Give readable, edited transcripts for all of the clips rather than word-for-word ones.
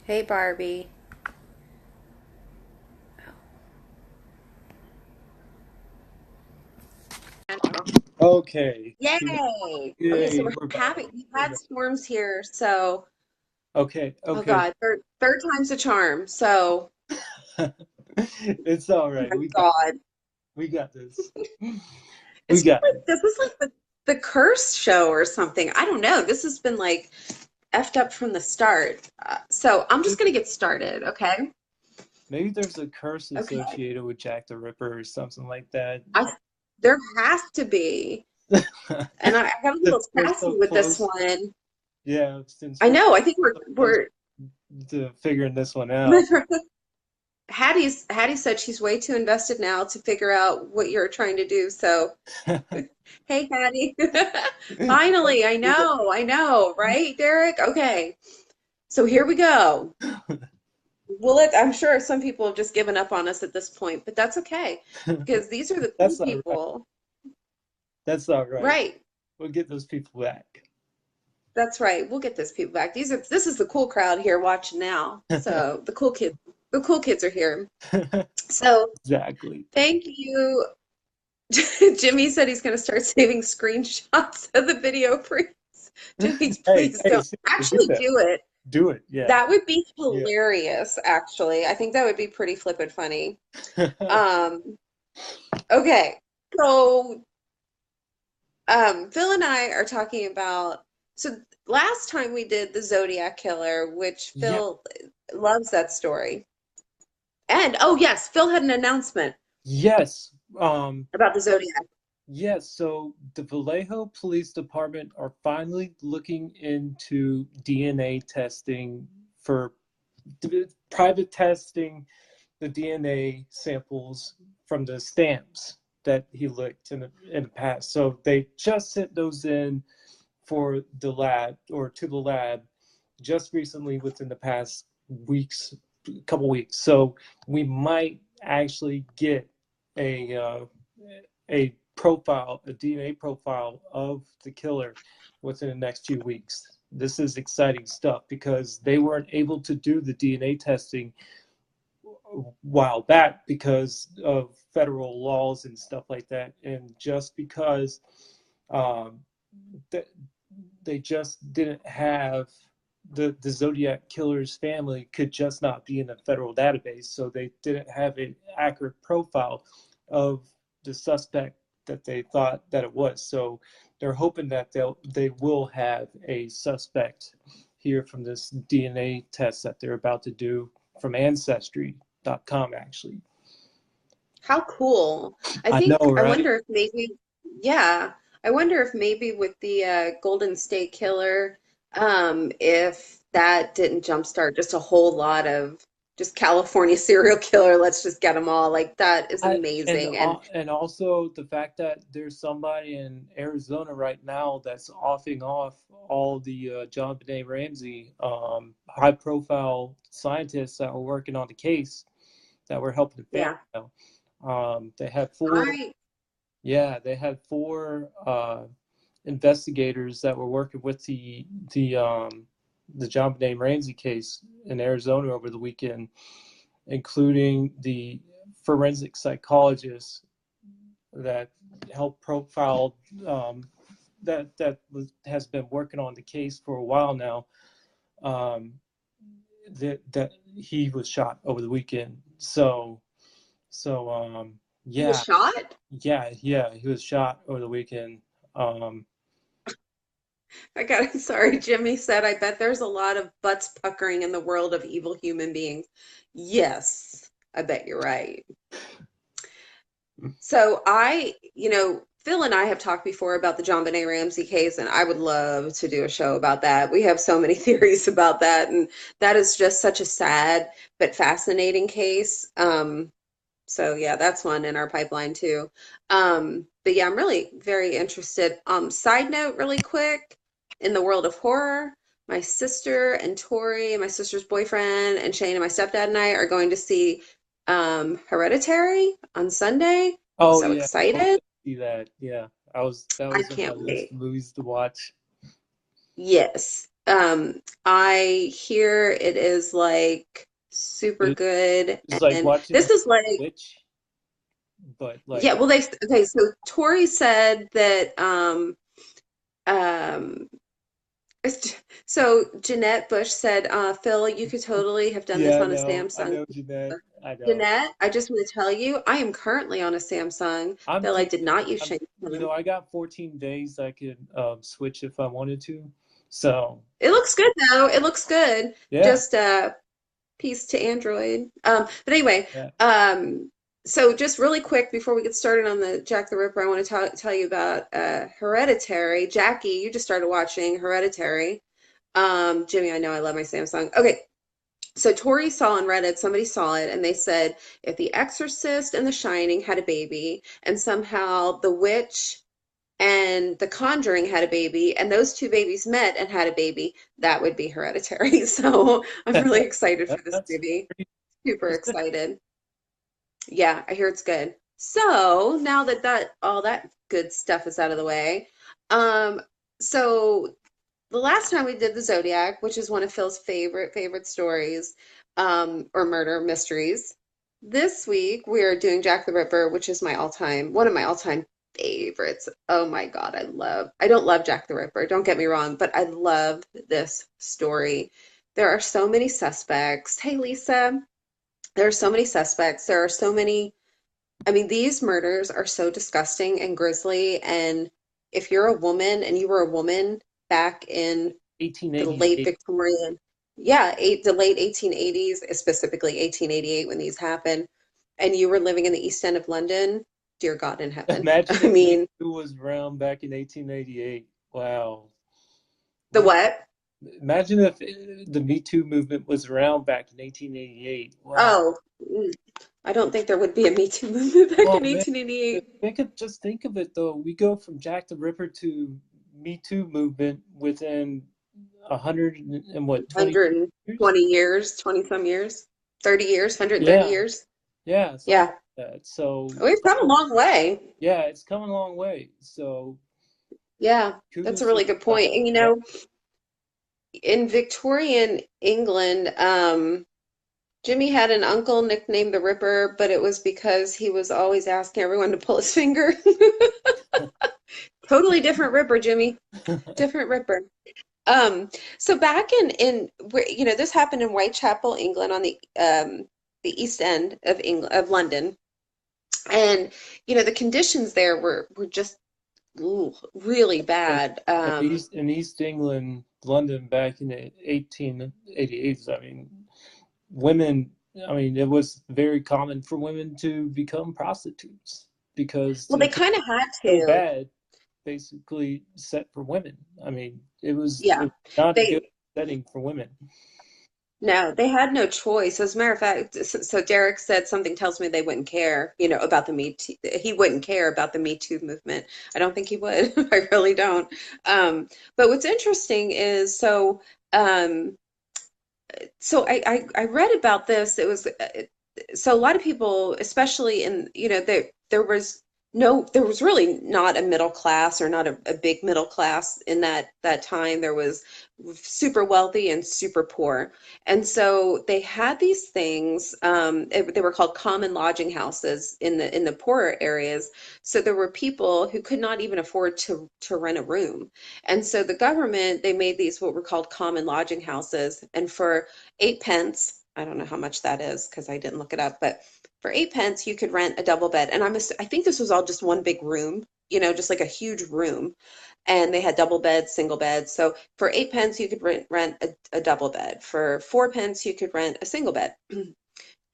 Hey Barbie. Okay. Yay! Okay, so Yay, we're we're back. having we've We're had back. storms here, so Okay, oh okay. God, third time's a charm. So It's all oh right. my God. We got this. We It's just got like this is like the curse show or something. I don't know. This has been like effed up from the start. So I'm just this. gonna get started, okay? Maybe there's a curse Okay. associated with Jack the Ripper or something like that. I There has to be. And I got a little Since we're sassy so with this close. one. Yeah, since I we're know. I think so close we're to figuring this one out. Hattie said she's way too invested now to figure out what you're trying to do. So, hey, Hattie. Finally, I know, right, Derek? Okay. So here we go. I'm sure some people have just given up on us at this point, but that's okay because these are the cool That's all right. people. That's all right. Right. We'll get those people back. That's right. We'll get those people back. This is the cool crowd here watching now. So the cool kids are here. So Exactly. thank you. Jimmy said he's going to start saving screenshots of the video freeze. Jimmy, Hey, please hey, don't seriously, do actually that. do it. Do it. Yeah. That would be Yeah. hilarious, actually. I think that would be pretty flippin' funny. Um, okay. So, Phil and I are talking about, so last time we did the Zodiac Killer, which Yeah. Phil loves that story. And oh yes, Phil had an announcement Yes. about the Zodiac. Yes. So the Vallejo Police Department are finally looking into DNA testing for private testing the DNA samples from the stamps that he licked in the past. So they just sent those in for the lab or to the lab just recently within the past weeks, couple weeks. So we might actually get a a profile, a DNA profile of the killer within the next few weeks. This is exciting stuff because they weren't able to do the DNA testing a while back because of federal laws and stuff like that, and just because um, th- they just didn't have the Zodiac killer's family could just not be in a federal database, so they didn't have an accurate profile of the suspect that they thought that it was. So they're hoping that they will have a suspect here from this DNA test that they're about to do from Ancestry.com, actually. How cool. I know, I right? wonder if maybe, yeah, I wonder if maybe with the Golden State Killer, if that didn't jumpstart just a whole lot of just California serial killer, let's just get them all. Like that is amazing. And And also the fact that there's somebody in Arizona right now that's offing off all the John Benet Ramsey high profile scientists that were working on the case that were helping the family yeah, out. They had four, I, yeah, they had four investigators that were working with the John Benet Ramsey case in Arizona over the weekend, including the forensic psychologist that helped profile has been working on the case for a while now. Um, that he was shot over the weekend. So he was yeah, shot. yeah, he was shot over the weekend. Um, I got, sorry, Jimmy said, I bet there's a lot of butts puckering in the world of evil human beings. Yes, I bet you're right. So Phil and I have talked before about the John Benet Ramsey case, and I would love to do a show about that. We have so many theories about that, and that is just such a sad but fascinating case. So yeah, that's one in our pipeline too. But yeah, I'm really very interested. Side note, really quick, in the world of horror, my sister and Tori, my sister's boyfriend, and Shane and my stepdad and I are going to see Hereditary on Sunday. oh So yeah, I was excited. gonna see that. Yeah, that I was in my can't list wait. of movies to watch. Yes. I hear it is like super It, good, it's like and watching this is like, Witch, but yeah, like well, they okay. So Tori said that um so Jeanette Bush said, Phil, you could totally have done yeah, this on a I Samsung. know Jeanette, I know. Jeanette, I just want to tell you, I am currently on a Samsung. I'm Phil, I too. did not use I'm, Samsung. I got 14 days I could switch if I wanted to. So It looks good though. It looks good. yeah, Just piece to Android. But anyway, yeah. so just really quick before we get started on the Jack the Ripper, I want to tell you about Hereditary. Jackie, you just started watching Hereditary. Jimmy, I know I love my Samsung. Okay, so Tori saw on Reddit, somebody saw it, and they said if The Exorcist and The Shining had a baby, and somehow The Witch and The Conjuring had a baby, and those two babies met and had a baby, that would be Hereditary. So I'm really excited for this That's movie. pretty Super specific. excited. Yeah, I hear it's good. So now that all that good stuff is out of the way, um, so the last time we did the Zodiac, which is one of Phil's favorite stories, or murder mysteries. This week we are doing Jack the Ripper, which is my all-time one of my all-time favorites. Oh my God, I don't love Jack the Ripper, don't get me wrong, but I love this story. There are so many suspects. Hey Lisa, there are so many suspects. There are so many, I mean, these murders are so disgusting and grisly. And if you're a woman and you were a woman back in the late 1888. Victorian, yeah, the late 1880s, specifically 1888 when these happened, and you were living in the East End of London, dear God in heaven. Imagine I if Me mean, Too was around back in 1888. Wow. the What? what? Imagine if the Me Too movement was around back in 1888. Wow. Oh, I don't think there would be a Me Too movement back Oh in man, 1888. just think of it though. We go from Jack the Ripper to Me Too movement within 100 and what, 20 years? 120 years, 20 some years, 30 years, 130 Yeah, years. yeah, something Yeah. like that. So We've come a long way. yeah, it's come a long way. So Yeah, that's a kudos to really good them. point. And Yeah. in Victorian England, Jimmy had an uncle nicknamed the Ripper, but it was because he was always asking everyone to pull his finger. Totally different Ripper, Jimmy. Different Ripper. So back in where this happened in Whitechapel, England, on the East End of England of London, and the conditions there were just really And bad. in East England, London, back in the 1888s, I mean, women, I mean, it was very common for women to become prostitutes because Well, they the conditions kind of had were so to. bad, basically set for women. I mean, it Yeah. was not a good They setting for women. No, they had no choice. As a matter of fact, so Derek said something tells me they wouldn't care, about the Me Too. He wouldn't care about the Me Too movement. I don't think he would. I really don't. But what's interesting is um, I read about this. It was so a lot of people, especially in, there was really not a middle class or not a big middle class in that time. There was super wealthy and super poor. And so they had these things, they were called common lodging houses in the poorer areas. So there were people who could not even afford to rent a room. And so the government, they made these what were called common lodging houses. And for 8 pence. I don't know how much that is because I didn't look it up, but for 8 pence, you could rent a double bed. And I think this was all just one big room, just like a huge room. And they had double beds, single beds. So for 8 pence, you could rent a double bed. For 4 pence, you could rent a single bed.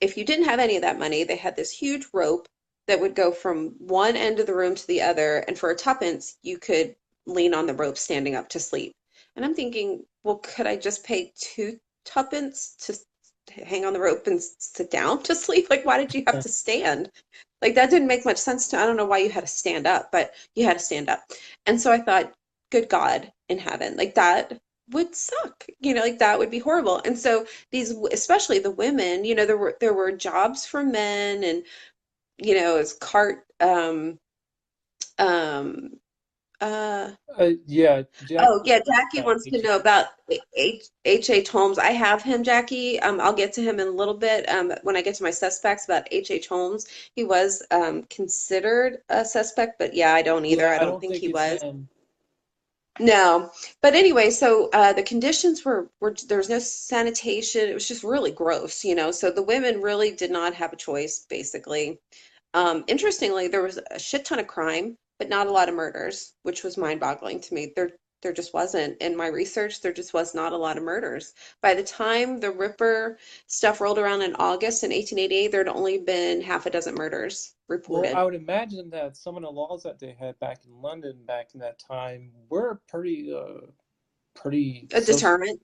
If you didn't have any of that money, they had this huge rope that would go from one end of the room to the other. And for a tuppence, you could lean on the rope standing up to sleep. And I'm thinking, well, could I just pay two tuppence to hang on the rope and sit down to sleep? Like, why did you have to stand? Like, that didn't make much sense to me. I don't know why you had to stand up, but you had to stand up. And so I thought, good God in heaven, like that would suck, like that would be horrible. And so these, especially the women, there were jobs for men, and as cart um Yeah, Jackie Oh, yeah, wants to know Jackie about wants to H. know about H.H. Holmes. I have him, Jackie. I'll get to him in a little bit when I get to my suspects about H.H. Holmes. He was considered a suspect, but yeah, I don't either. Yeah, I I don't don't think think he it's was. him. No, but anyway, so the conditions were there was no sanitation. It was just really gross, you know. So the women really did not have a choice, basically. Interestingly, there was a shit ton of crime, but not a lot of murders, which was mind-boggling to me. There just wasn't. In my research, there just was not a lot of murders. By the time the Ripper stuff rolled around in August in 1888, there'd only been half a dozen murders Well, I reported. would imagine that some of the laws that they had back in London back in that time were pretty A social. deterrent.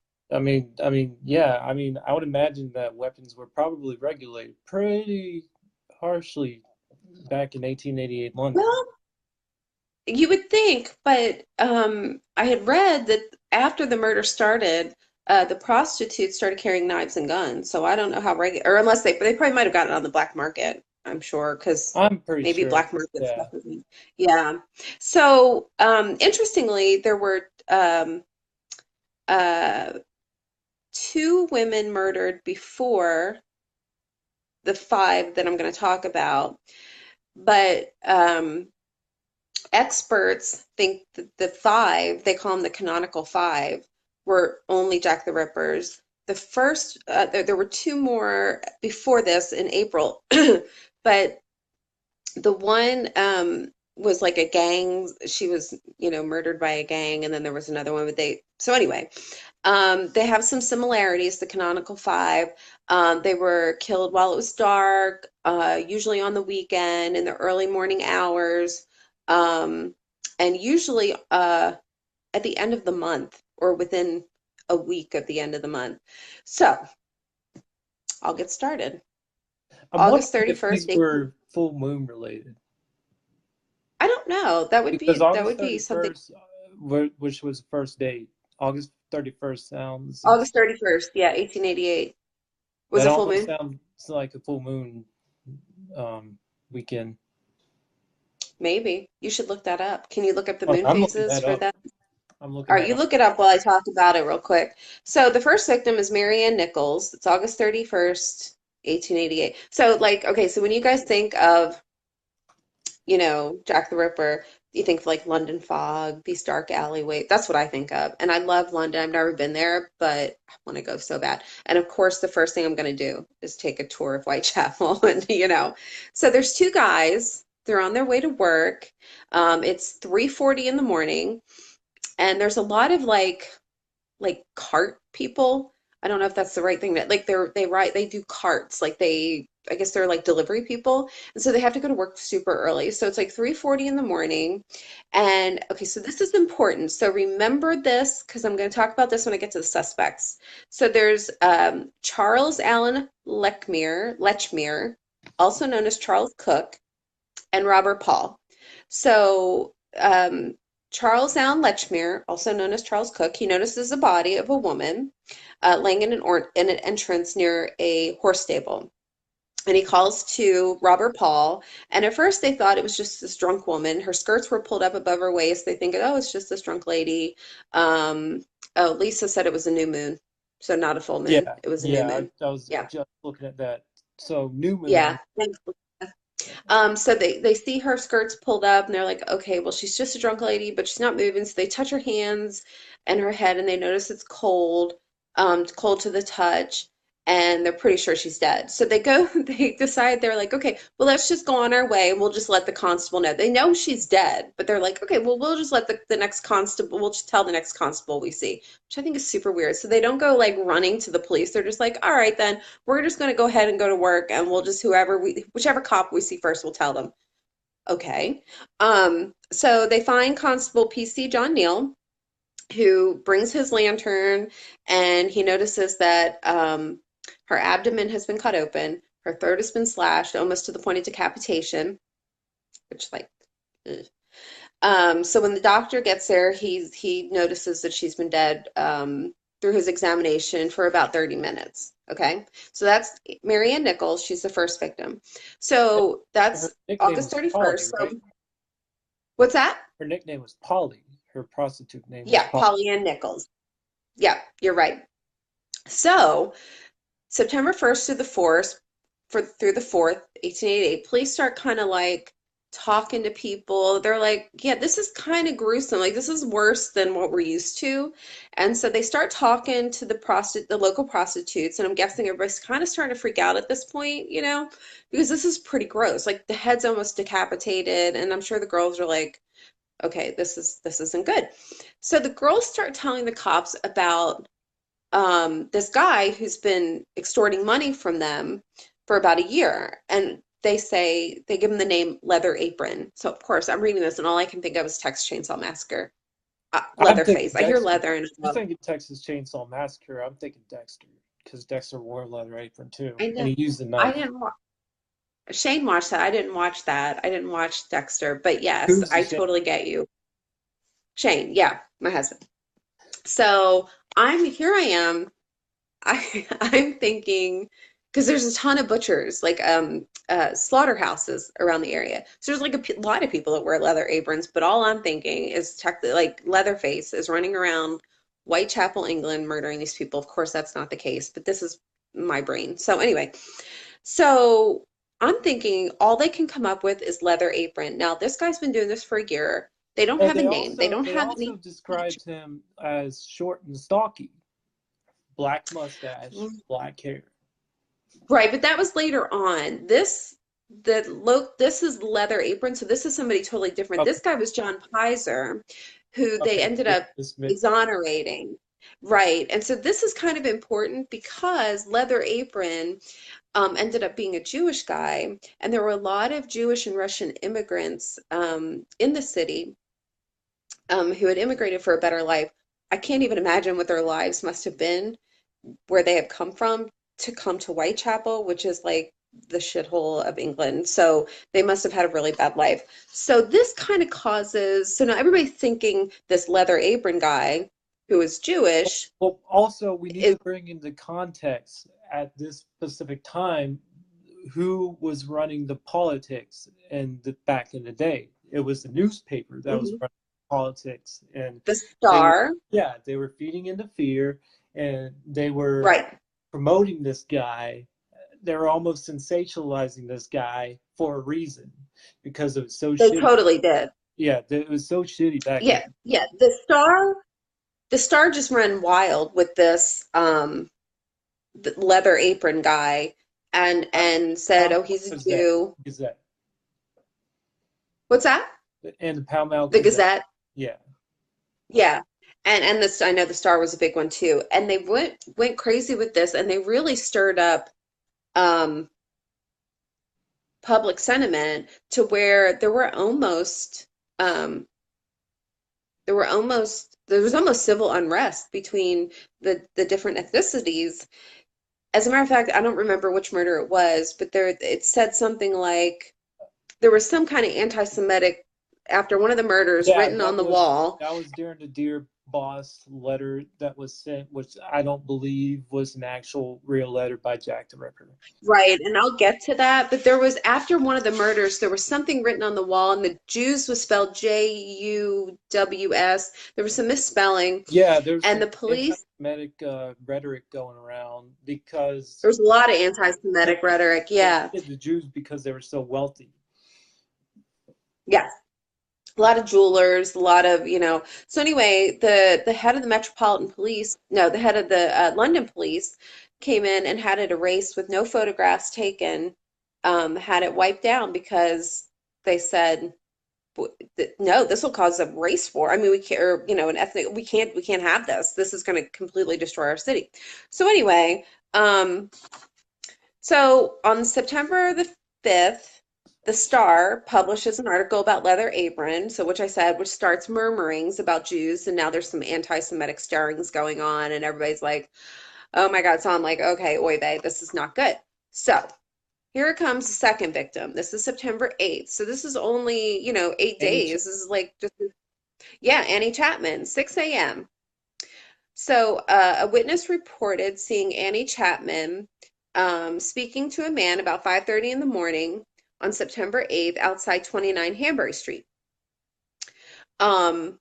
Yeah. I would imagine that weapons were probably regulated pretty harshly back in 1888 London. Well, you would think, but I had read that after the murder started, the prostitutes started carrying knives and guns. So I don't know how regular, or unless they probably might have gotten it on the black market. I'm sure because I'm pretty maybe sure. black market stuff Yeah. isn't. Yeah. So interestingly, there were uh, two women murdered before the five that I'm going to talk about, but experts think that the five, they call them the canonical five, were only Jack the Rippers. The first, there were two more before this in April, but the one was like a gang. She was, you know, murdered by a gang, and then there was another one. But so anyway, they have some similarities. The canonical five. They were killed while it was dark, usually on the weekend in the early morning hours, um, and usually at the end of the month or within a week of the end of the month. So I'll get started. I'm August wondering if 31st. these were full moon related I don't know. That would because be that August would be something. 31st, which was the first date, August 31st sounds August 31st, yeah, 1888 was that a full almost moon. sounds like a full moon um, weekend. Maybe. You should look that up. Can you look up the Oh, moon I'm looking phases that for up. that? I'm All looking right, that you up. look it up while I talk about it real quick. So the first victim is Mary Ann Nichols. It's August 31st, 1888. So like, okay, so when you guys think of, you know, Jack the Ripper, you think of like London fog, these dark alleyways. That's what I think of. And I love London. I've never been there, but I want to go so bad. And of course, the first thing I'm going to do is take a tour of Whitechapel and, you know. So there's two guys. They're on their way to work. It's 3:40 in the morning, and there's a lot of like cart people. I don't know if that's the right thing that like they do carts like they I guess they're like delivery people, and so they have to go to work super early. So it's like 3:40 in the morning. And okay, so this is important. So remember this because I'm going to talk about this when I get to the suspects. So there's Charles Allen Lechmere, also known as Charles Cook, and Robert Paul. So, Charles Allen Lechmere, also known as Charles Cook, he notices the body of a woman laying in an entrance near a horse stable. And he calls to Robert Paul. And at first they thought it was just this drunk woman. Her skirts were pulled up above her waist. They think, oh, it's just this drunk lady. Um, oh, Lisa said it was a new moon. So not a full moon. Yeah, It was a new yeah. moon. I was Yeah. just looking at that. So new Yeah. moon. Thanks. So they see her skirts pulled up and they're like, okay, well, she's just a drunk lady, but she's not moving. So they touch her hands and her head and they notice it's cold, cold to the touch, and they're pretty sure she's dead. So they go, they decide they're like, okay, well, let's just go on our way and we'll just let the constable know. They know she's dead, but they're like, okay, well, we'll just let the next constable, we'll just tell the next constable we see, which I think is super weird. So they don't go like running to the police. They're just like, all right, then we're just going to go ahead and go to work and we'll just whichever cop we see first, we'll tell them. Okay. So they find Constable PC John Neal, who brings his lantern and he notices that her abdomen has been cut open, her throat has been slashed almost to the point of decapitation, which like ugh. So when the doctor gets there, he notices that she's been dead through his examination for about 30 minutes. Okay, so that's Mary Ann Nichols. She's the first victim. So Her that's nickname August was Polly, 31st. right? So What's that? Her nickname was Polly. Her prostitute name was Yeah, Polly. Polly Ann Nichols. Yeah, you're right. So September 1st through the 4th, through the 4th, 1888, police start kind of like talking to people. They're like, yeah, this is kind of gruesome. Like this is worse than what we're used to. And so they start talking to the local prostitutes, and I'm guessing everybody's kind of starting to freak out at this point, because this is pretty gross. Like the head's almost decapitated, and I'm sure the girls are like, okay, this isn't good. So the girls start telling the cops about this guy who's been extorting money from them for about a year. And they give him the name Leather Apron. So, of course, I'm reading this, and all I can think of is Texas Chainsaw Massacre. I'm thinking Leatherface. I hear Dexter. leather and You're thinking Texas Chainsaw Massacre. I'm thinking Dexter because Dexter wore a leather apron too, I and know. he used a I knife. didn't wa Shane watched that. I didn't watch that. I didn't watch Dexter, but yes, Who's the I shit? totally get you. Shane, yeah, my husband. So I'm here I am I'm thinking because there's a ton of butchers, like slaughterhouses around the area. So there's like lot of people that wear leather aprons, but all I'm thinking is like Leatherface is running around Whitechapel, England, murdering these people. Of course, that's not the case, but this is my brain. So anyway, so I'm thinking all they can come up with is leather apron. Now, this guy's been doing this for a year. They don't And have a they name. They also don't they have also any. described him as short and stocky, black mustache, black hair. Right, but that was later on. This is Leather Apron, so this is somebody totally different. Okay, This guy was John Pizer, who they okay. ended up This exonerating. Right, and so this is kind of important because Leather Apron ended up being a Jewish guy, and there were a lot of Jewish and Russian immigrants in the city who had immigrated for a better life. I can't even imagine what their lives must have been where they have come from to come to Whitechapel, which is like the shithole of England. So they must have had a really bad life. So this kind of causes, so now everybody's thinking this leather apron guy who is Jewish Well, also we need is, to bring into context at this specific time who was running the politics back in the day. It was the newspaper that was mhm, running politics, and the they were star, they were feeding into fear, and they were right? promoting this guy. They were almost sensationalizing this guy for a reason because it was so They shitty. totally did. Yeah, it was so shitty back then. Yeah, yeah. The star just ran wild with this the leather apron guy and said, "Oh, Paramount he's a Gazette, Jew." Gazette, What's that? and the Paramount The Gazette. Gazette? Yeah, Yeah. And this I know the Star was a big one too. And they went crazy with this and they really stirred up um public sentiment to where um there was almost civil unrest between the different ethnicities. As a matter of fact, I don't remember which murder it was, but there it said something like there was some kind of anti-Semitic after one of the murders yeah, written on the wall. that was during the Dear Boss letter that was sent, which I don't believe was an actual real letter by Jack the Ripper. Right, and I'll get to that. But there was, after one of the murders, there was something written on the wall, and the Jews was spelled Juws. There was some misspelling, Yeah, there's and some the police, anti-Semitic rhetoric going around because there was a lot of anti-Semitic rhetoric. they Yeah, hated the Jews because they were so wealthy. yes, a lot of jewelers, a lot of, So anyway, the head of the Metropolitan Police, no, the head of the London Police came in and had it erased with no photographs taken, had it wiped down because they said, no, this will cause a race war. I mean, we can't, or, an ethnic, we can't have this. This is going to completely destroy our city. So anyway, so on September the 5th, the Star publishes an article about Leather Apron, so which I said, which starts murmurings about Jews, and now there's some anti-Semitic stirrings going on, and everybody's like, oh my God. So I'm like, okay, oy vey, this is not good. So here comes the second victim. This is September 8th. So this is only, 8 days. This is like just, yeah, Annie Chapman, 6 a.m. So a witness reported seeing Annie Chapman speaking to a man about 5:30 in the morning on September 8th outside 29 Hanbury Street. Um,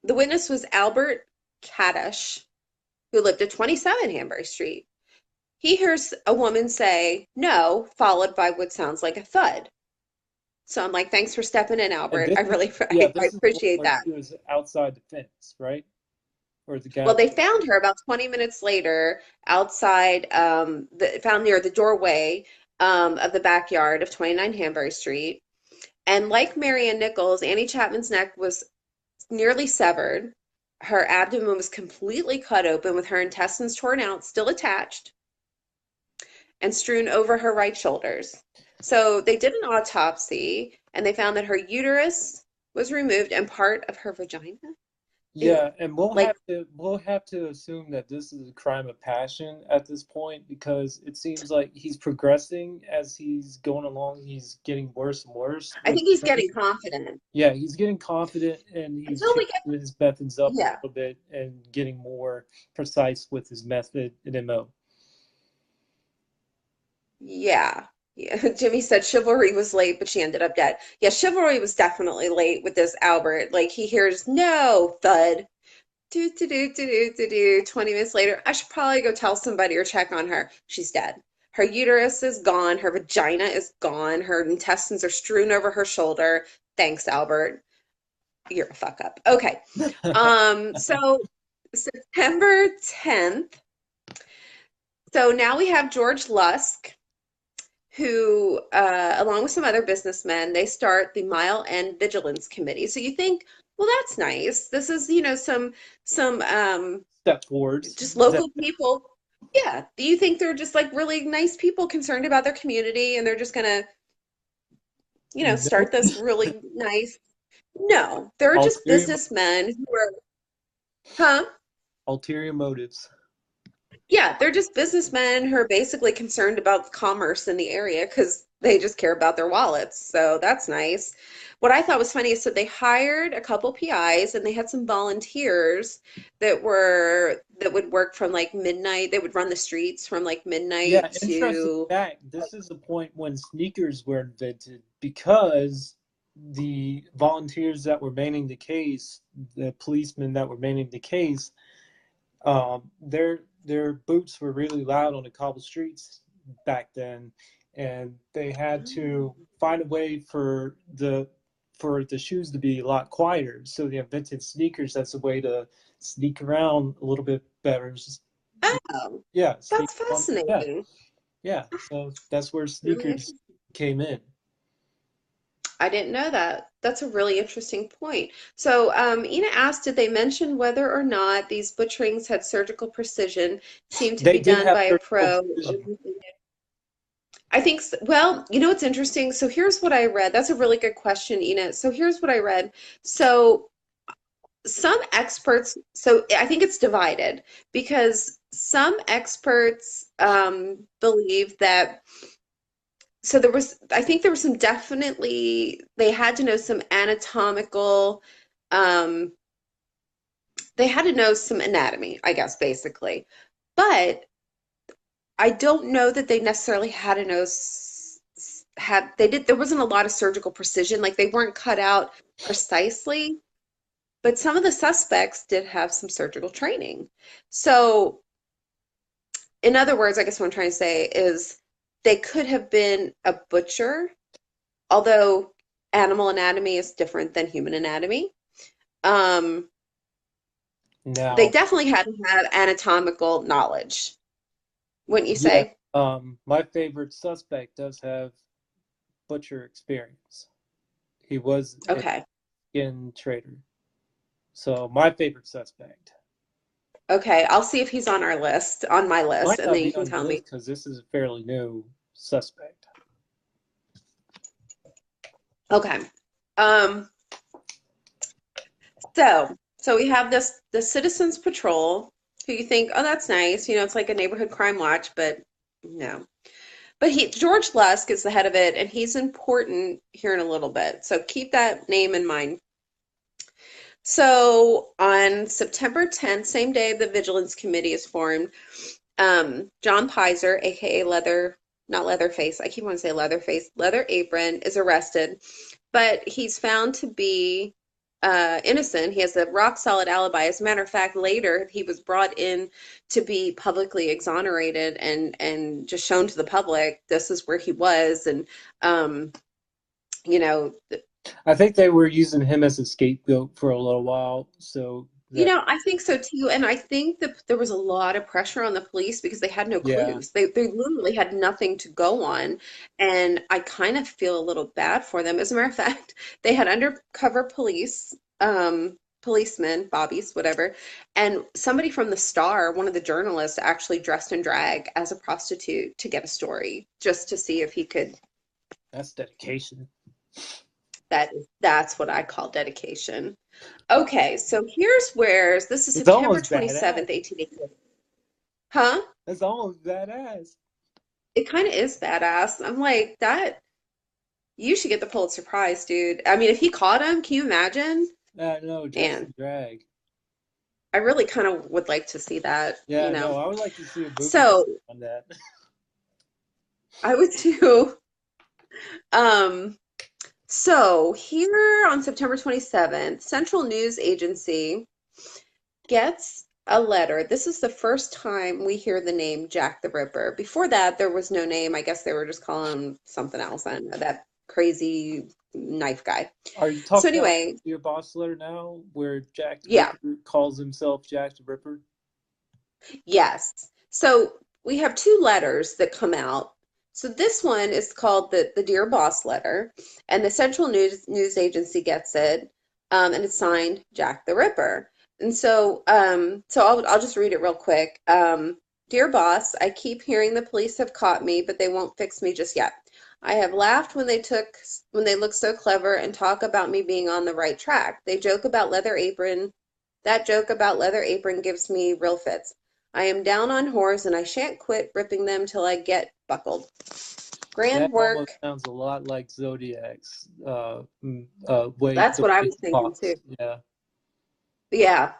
the witness was Albert Kadash, who lived at 27 Hanbury Street. He hears a woman say no, followed by what sounds like a thud. So I'm like, thanks for stepping in, And Albert. this I is, really, yeah, I this is the one appreciate where that. she was outside the fence, right? Or the guy. Well, they found her about 20 minutes later outside, found near the doorway of the backyard of 29 Hanbury Street. And like Marianne Nichols, Annie Chapman's neck was nearly severed. Her abdomen was completely cut open with her intestines torn out, still attached, and strewn over her right shoulders. So they did an autopsy and they found that her uterus was removed and part of her vagina. Ew. Yeah, and Like, we'll have to assume that this is a crime of passion at this point because it seems like he's progressing as he's going along. He's getting worse and worse I with think he's her. getting confident Yeah, he's getting confident and he's until we changing get, his methods up a yeah, little bit and getting more precise with his method and MO. yeah. Yeah. Jimmy said chivalry was late, but she ended up dead. Yeah, chivalry was definitely late with this Albert. Like he hears no thud. Do do do do do do do. 20 minutes later, I should probably go tell somebody or check on her. She's dead. Her uterus is gone. Her vagina is gone. Her intestines are strewn over her shoulder. Thanks, Albert. You're a fuck up. Okay. So September 10th. So now we have George Lusk, who, along with some other businessmen, they start the Mile End Vigilance Committee. So you think, well, that's nice. This is, some Step forwards. just local people. Yeah. Do you think they're just like really nice people concerned about their community and they're just gonna, No start this really nice? No, they're just ulterior businessmen who are, huh? ulterior motives. Yeah, they're just businessmen who are basically concerned about commerce in the area because they just care about their wallets. So that's nice. What I thought was funny is so they hired a couple PIs and they had some volunteers that would work from like midnight. They would run the streets from like Yeah, midnight interesting to fact. This is the point when sneakers were invented because the volunteers that were manning the case, the policemen that were manning the case, their boots were really loud on the cobble streets back then, and they had to find a way for the shoes to be a lot quieter. So they invented sneakers as a way to sneak around a little bit better. oh, Yeah, sneak that's on. Yeah, fascinating. yeah. So that's where Really sneakers interesting. came in. I didn't know that. That's a really interesting point. So, Ina asked, did they mention whether or not these butcherings had surgical precision, seemed to They be did done have by a surgical pro? precision. I think, well, you know what's interesting? So here's what I read. That's a really good question, Ina. So here's what I read. So some experts, so I think it's divided because some experts believe that, so there was, I think there was some definitely, they had to know some anatomical, um, they had to know some anatomy, I guess, basically. But I don't know that they necessarily had to know there wasn't a lot of surgical precision, like they weren't cut out precisely, but some of the suspects did have some surgical training. So, in other words, I guess what I'm trying to say is they could have been a butcher, although animal anatomy is different than human anatomy. Um, they Now, definitely had to have anatomical knowledge, wouldn't you yeah, say? my favorite suspect does have butcher experience. He was a Okay. skin trader. So my favorite suspect Okay, I'll see if he's on our list, on my list, might and not then you be can on your tell me. list because this is a fairly new suspect. Okay. Um, so we have the Citizens Patrol, who you think, oh, that's nice. It's like a neighborhood crime watch, but no. But George Lusk is the head of it, and he's important here in a little bit. So keep that name in mind. So on September 10th, same day the Vigilance Committee is formed, John Pizer, aka Leather, not Leatherface, I keep wanting to say Leatherface, Leather Apron, is arrested but he's found to be innocent. He has a rock solid alibi. As a matter of fact, later he was brought in to be publicly exonerated and just shown to the public this is where he was. And um, you know, I think they were using him as a scapegoat for a little while, so that I think so too. And I think that there was a lot of pressure on the police because they had no yeah, clues. They literally had nothing to go on. And I kind of feel a little bad for them. As a matter of fact, they had undercover police, policemen, bobbies, whatever. And somebody from the Star, one of the journalists, actually dressed in drag as a prostitute to get a story, just to see if he could. that's dedication. That's what I call dedication. Okay, so here's where this is It's September almost 27th, badass. 1886. Huh? That's almost badass. It kind of is badass. I'm like, that you should get the Pulitzer Prize, dude. I mean, if he caught him, can you imagine? No, Man, Justin Drag. I really kind of would like to see that, Yeah, you no, know. I would like to see a movie So on that. I would too. Um, so here on September 27th, Central News Agency gets a letter. This is the first time we hear the name Jack the Ripper. Before that, there was no name. I guess they were just calling him something else. I don't know, that crazy knife guy. Are you So talking about anyway, your boss letter now, where Jack the yeah, Ripper calls himself Jack the Ripper? yes. So we have two letters that come out. So this one is called the Dear Boss letter, and the Central News Agency gets it, and it's signed Jack the Ripper. And so I'll just read it real quick. Dear Boss, I keep hearing the police have caught me, but they won't fix me just yet. I have laughed when they look so clever and talk about me being on the right track. They joke about leather apron. That joke about leather apron gives me real fits. I am down on whores and I shan't quit ripping them till I get buckled. That Grand almost work. sounds a lot like Zodiac's way That's the what I way he was thinking too. talks. Yeah, Yeah.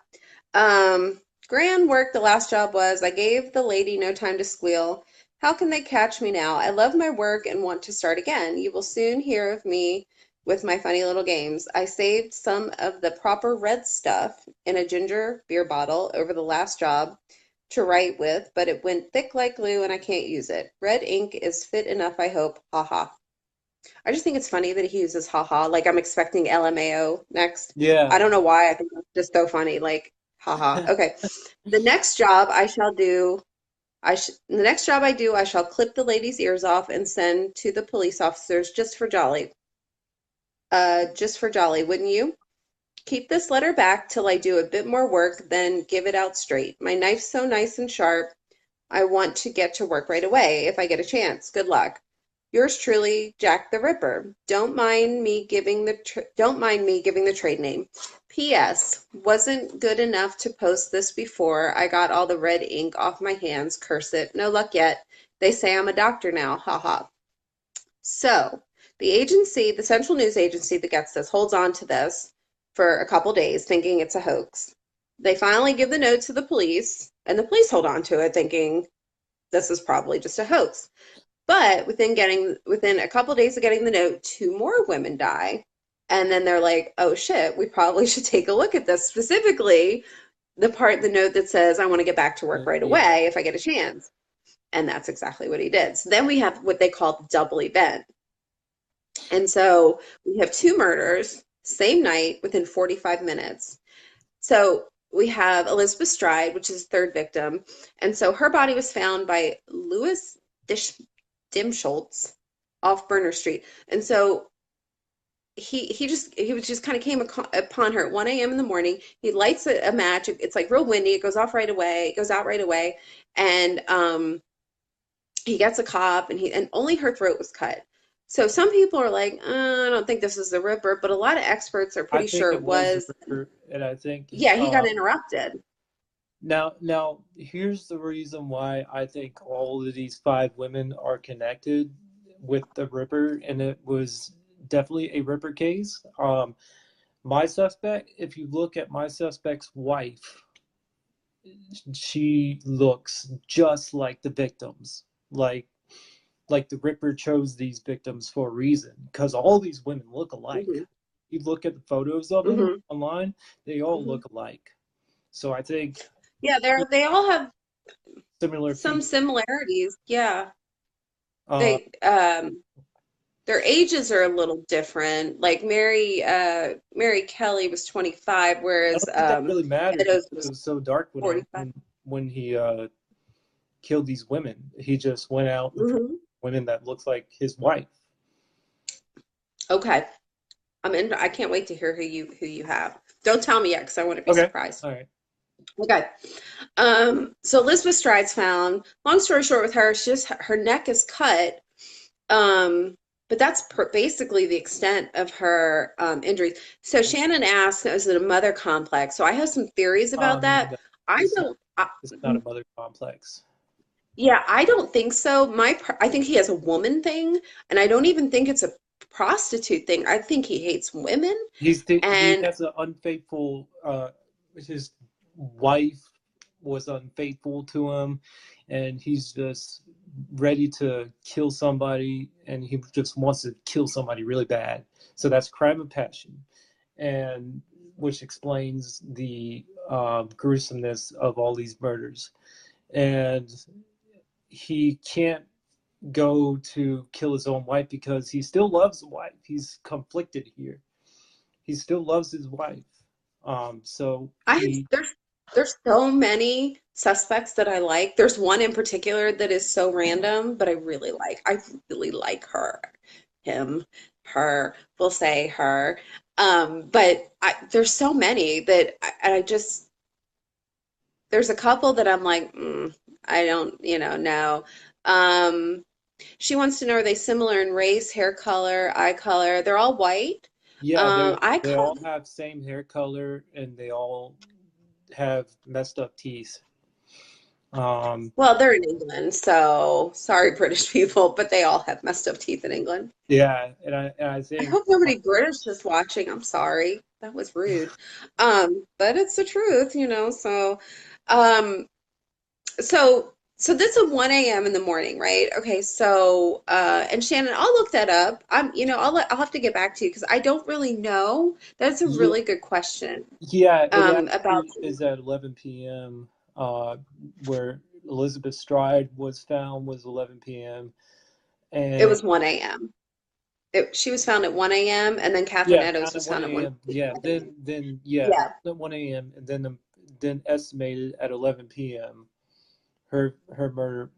Grand work. The last job was I gave the lady no time to squeal. How can they catch me now? I love my work and want to start again. You will soon hear of me with my funny little games. I saved some of the proper red stuff in a ginger beer bottle over the last job to write with, but it went thick like glue and I can't use it. Red ink is fit enough, I hope. Ha ha. I just think it's funny that he uses haha. Like I'm expecting LMAO next. I yeah. don't know why. I think that's just so funny. Like haha. Okay. The next job I shall do, the next job I do, I shall clip the lady's ears off and send to the police officers just for jolly. Just for jolly, wouldn't you? Keep this letter back till I do a bit more work, then give it out straight. My knife's so nice and sharp. I want to get to work right away if I get a chance. Good luck. Yours truly, Jack the Ripper. Don't mind me giving the trade name. P.S. Wasn't good enough to post this before I got all the red ink off my hands. Curse it. No luck yet. They say I'm a doctor now. Ha ha. So the agency, the Central News Agency that gets this, holds on to this for a couple days, thinking it's a hoax. They finally give the note to the police, and the police hold on to it, thinking this is probably just a hoax. But within a couple days of getting the note, two more women die. And then they're like, oh shit, we probably should take a look at this. Specifically, the part of the note that says, I want to get back to work right Yeah. away if I get a chance. And that's exactly what he did. So then we have what they call the double event. And so we have two murders, same night within 45 minutes. So we have Elizabeth Stride, which is the third victim. And so her body was found by Louis Dish Dimschultz off Burner Street. And so he was just kind of came upon her at 1 a.m. in the morning. He lights a match. It's like real windy. It goes off right away. It goes out right away. And he gets a cop and only her throat was cut. So some people are like, I don't think this is the Ripper, but a lot of experts are I pretty think sure it it was the was. Ripper, and I think Yeah, he got interrupted. now here's the reason why I think all of these five women are connected with the Ripper, and it was definitely a Ripper case. My suspect, if you look at my suspect's wife, she looks just like the victims. Like like the Ripper chose these victims for a reason, because all these women look alike. Hmm. You look at the photos of them Hmm. online, they all Hmm. look alike. So I think Yeah, they all have similar some features. similarities. Yeah. Uh, They their ages are a little different. Like Mary Kelly was 25, I whereas don't think that really mattered because Meadows it was was so dark when 45. he killed these women. He just went out and picked Hmm. women that looked like his wife. Okay. I can't wait to hear who you have. Don't tell me yet because I want to be Okay, surprised. all right. Okay. So Elizabeth Stride's found. Long story short with her, she just her neck is cut. But that's basically the extent of her injuries. So Shannon asked, is it a mother complex? So I have some theories about that. No, I it's don't. it's not a mother complex. Yeah, I don't think so. I think he has a woman thing, and I don't even think it's a prostitute thing. I think he hates women, He and has an unfaithful. His wife was unfaithful to him, and he's just ready to kill somebody, and he just wants to kill somebody really bad. So that's crime of passion, and which explains the gruesomeness of all these murders. And he can't go to kill his own wife because he still loves the wife. He's conflicted here. He still loves his wife. So I have he, there's so many suspects that I like. There's one in particular that is so random, but I really like. I really like her, him, her. We'll say her. But there's so many that I just there's a couple that I'm like, I don't, no. Um, she wants to know, are they similar in race, hair color, eye color? They're all white. yeah, Eye they color. all have same hair color and they all have messed up teeth. Um, Well, they're in England, so sorry, British people, but they all have messed up teeth in England. yeah, and I I think hope nobody British is watching. I'm sorry. That was rude. But it's the truth, um, so this is 1 a.m. in the morning, right? Okay, so and Shannon, I'll look that up. I'll have to get back to you because I don't really know. That's a yeah, really good question. yeah, it About actually is at 11 p.m. Where Elizabeth Stride was found was 11 p.m. it And was 1 a.m. She was found at 1 a.m. and then Catherine yeah, Eddowes found at was 1 found at 1. a.m. Yeah, then yeah, Yeah. at 1 a.m. and then estimated at 11 p.m. Her murder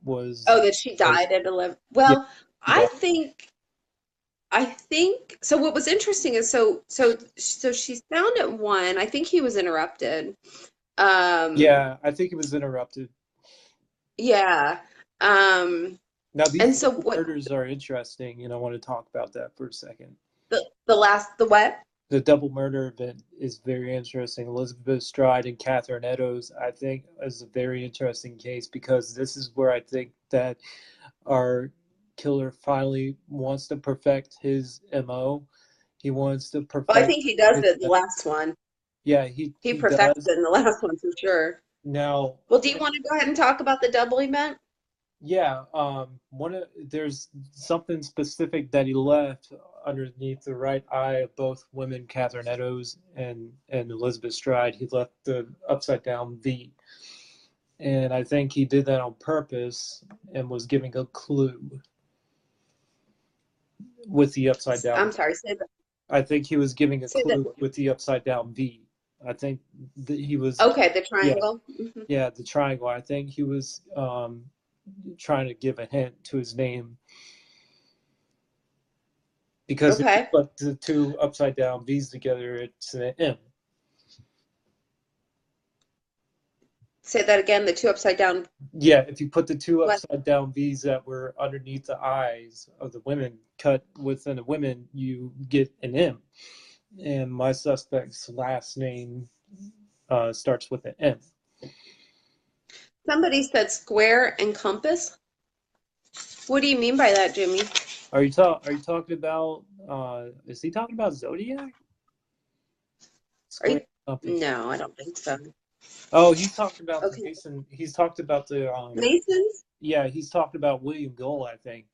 Oh, that she was died at 11. yeah, Well, she I died. think I think so. What was interesting is so she's found at 1. I think he was interrupted. Um, Yeah, I think it was interrupted. yeah. Um, Now and these so double what murders are interesting, and I want to talk about that for a second. the what? The double murder event is very interesting. Elizabeth Stride and Catherine Eddowes, I think, is a very interesting case because this is where I think that our killer finally wants to perfect his MO. He wants to Oh, I perfect think he does his, it in the last one. yeah, He he perfects does. it in the last one for sure. Now, Well, do you want to go ahead and talk about the double event? yeah, there's something specific that he left underneath the right eye of both women, Catherine Eddowes and Elizabeth Stride. He left the upside down V, and I think he did that on purpose and was giving a clue with the upside down. I'm sorry, say that. I think he was giving a Say that. clue with the upside down V. I think that he was, Okay, the yeah, triangle. yeah, the triangle. I think he was trying to give a hint to his name because if you Okay. put the two upside down V's together, it's an M. Say that again. The two upside down. Yeah, if you put the two What? upside down V's that were underneath the eyes of the women cut within the women, you get an M. And my suspect's last name starts with an M. Somebody said square and compass. What do you mean by that, Jimmy? Are you talking about is he talking about Zodiac? Are you? Square compass. No, I don't think so. Oh, he's talking about the Okay. Mason. He's talked about the Masons? yeah, he's talking about William Gold, I think.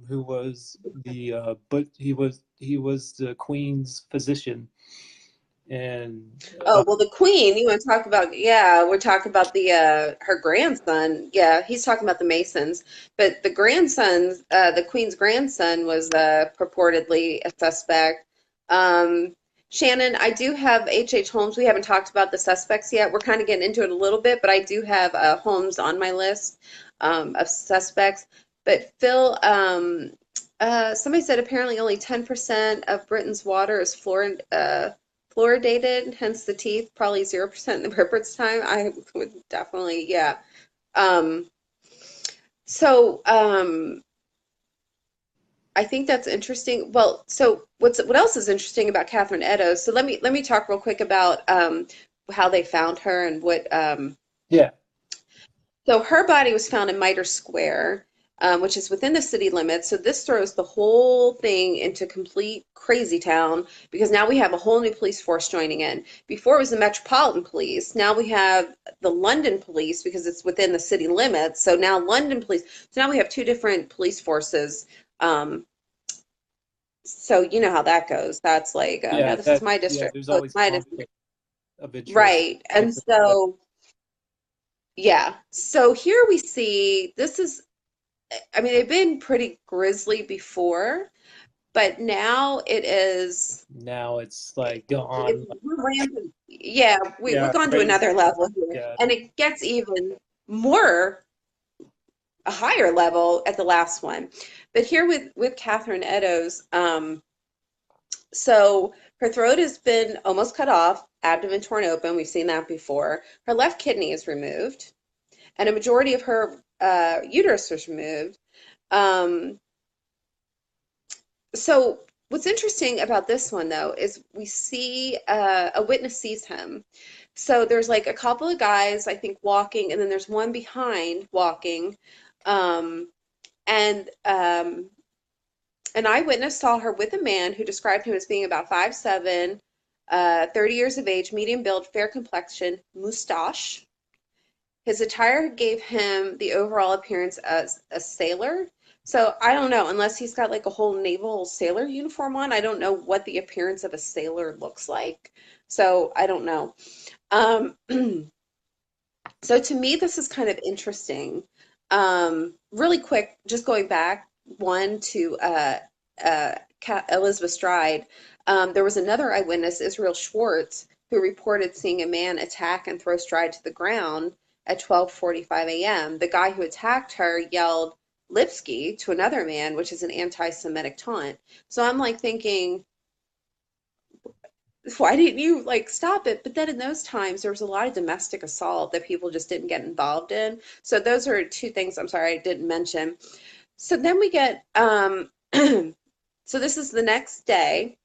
who was but he was the Queen's physician, and Oh, well, the Queen, you want to talk about, yeah, we're talking about the her grandson. Yeah, he's talking about the Masons. But the grandson, the Queen's grandson was purportedly a suspect. Um, Shannon, I do have H.H. Holmes. We haven't talked about the suspects yet. We're kind of getting into it a little bit, but I do have Holmes on my list of suspects. But Phil, somebody said apparently only 10% of Britain's water is fluoridated, hence the teeth, probably 0% in the Rippert's time. I would definitely, yeah. Um, so I think that's interesting. Well, so what else is interesting about Catherine Eddowes? So let me talk real quick about how they found her and what yeah, so her body was found in Mitre Square, which is within the city limits. So this throws the whole thing into complete crazy town because now we have a whole new police force joining in. Before it was the Metropolitan Police. Now we have the London Police because it's within the city limits. So now London Police. So now we have two different police forces. Um, so you know how that goes. That's like, oh yeah, no, this is my yeah. district. There's Oh, it's always my district. conflict of interest. Right. And so, yeah. So here we see this is I mean, they've been pretty grisly before, but now it is, Now it's like gone. it's we're rampant. Yeah, we've Yeah, gone to crazy. another level here, Yeah, and it gets even more a higher level at the last one. But here with Catherine Eddowes, so her throat has been almost cut off, abdomen torn open. We've seen that before. Her left kidney is removed, and a majority of her uterus was removed. Um, So what's interesting about this one though is we see a witness sees him. So there's like a couple of guys I think walking, and then there's one behind walking, um, and an eyewitness saw her with a man who described him as being about 5'7", 30 years of age, medium build, fair complexion, mustache. His attire gave him the overall appearance as a sailor. So I don't know, unless he's got like a whole naval sailor uniform on, I don't know what the appearance of a sailor looks like. So I don't know. Um, so to me, this is kind of interesting. Really quick, just going back one to Elizabeth Stride. There was another eyewitness, Israel Schwartz, who reported seeing a man attack and throw Stride to the ground at 12:45 a.m. The guy who attacked her yelled Lipsky to another man, which is an anti-Semitic taunt. So I'm like thinking, why didn't you like stop it? But then in those times, there was a lot of domestic assault that people just didn't get involved in. So those are two things I'm sorry I didn't mention. So then we get so this is the next day.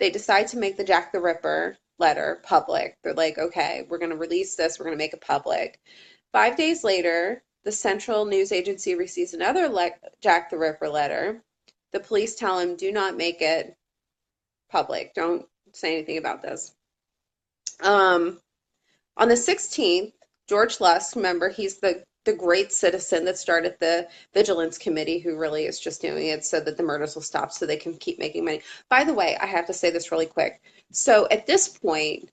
They decide to make the Jack the Ripper letter public. They're like, okay, we're going to release this, we're going to make it public. 5 days later, the Central News Agency receives another Jack the Ripper letter. The police tell him, do not make it public. Don't say anything about this. Um, on the 16th, George Lusk, remember, he's the great citizen that started the Vigilance Committee, who really is just doing it so that the murders will stop so they can keep making money. By the way, I have to say this really quick. So at this point,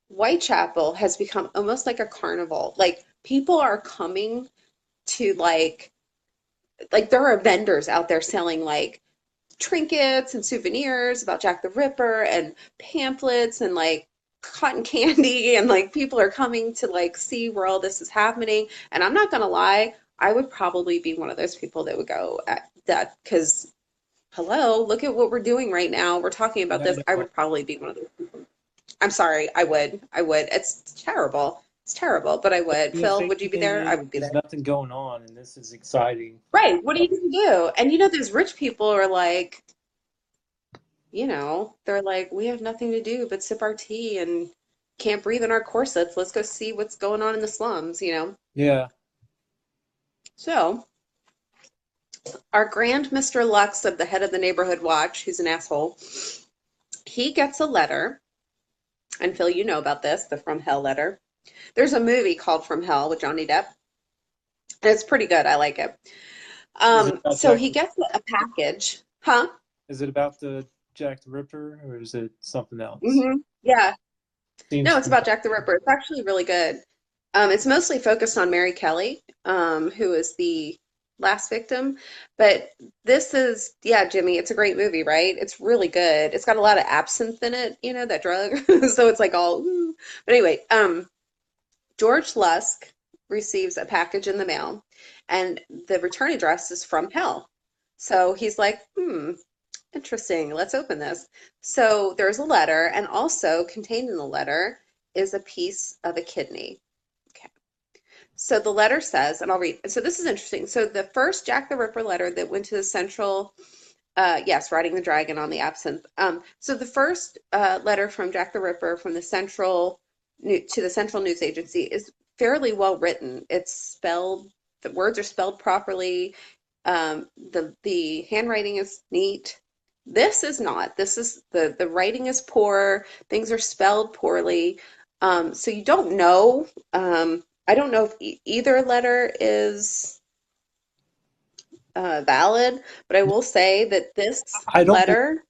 Whitechapel has become almost like a carnival. Like people are coming to like there are vendors out there selling like trinkets and souvenirs about Jack the Ripper and pamphlets and like cotton candy and like people are coming to like see where all this is happening. And I'm not gonna lie, I would probably be one of those people that would go at that because hello, look at what we're doing right now. We're talking about I this. I know. would probably be one of those people. I'm sorry, I would. I would. It's terrible. It's terrible, but I would. You're Phil, would you be thinking there? I would be there's there. nothing going on, and this is exciting. Right. What are you gonna do? And you know, those rich people are like, they're like, we have nothing to do but sip our tea and can't breathe in our corsets. Let's go see what's going on in the slums. Yeah, So, our grand Mr. Lux of the head of the neighborhood watch, who's an asshole, he gets a letter. And Phil, you know about this, the From Hell letter. There's a movie called From Hell with Johnny Depp, and it's pretty good. I like it. Is it about So Jack? he gets a package, huh? Is it about the Jack the Ripper, or is it something else? Yeah. No, Seems it's about Jack the Ripper. It's actually really good. It's mostly focused on Mary Kelly, who is the last victim. But this is, yeah, Jimmy, it's a great movie, right? It's really good. It's got a lot of absinthe in it, you know, that drug. So it's like all, ooh. But anyway, George Lusk receives a package in the mail, and the return address is from hell. So he's like, interesting. Let's open this. So there's a letter, and also contained in the letter is a piece of a kidney. Okay. So the letter says, and I'll read. So this is interesting. So the first Jack the Ripper letter that went to the central, yes, riding the dragon on the absinthe. So the first letter from Jack the Ripper from the to the Central News Agency is fairly well written. It's spelled, the words are spelled properly. The handwriting is neat. This is not. This is the writing is poor. Things are spelled poorly. So you don't know. I don't know if either letter is valid, but I will say that this I don't believe letter,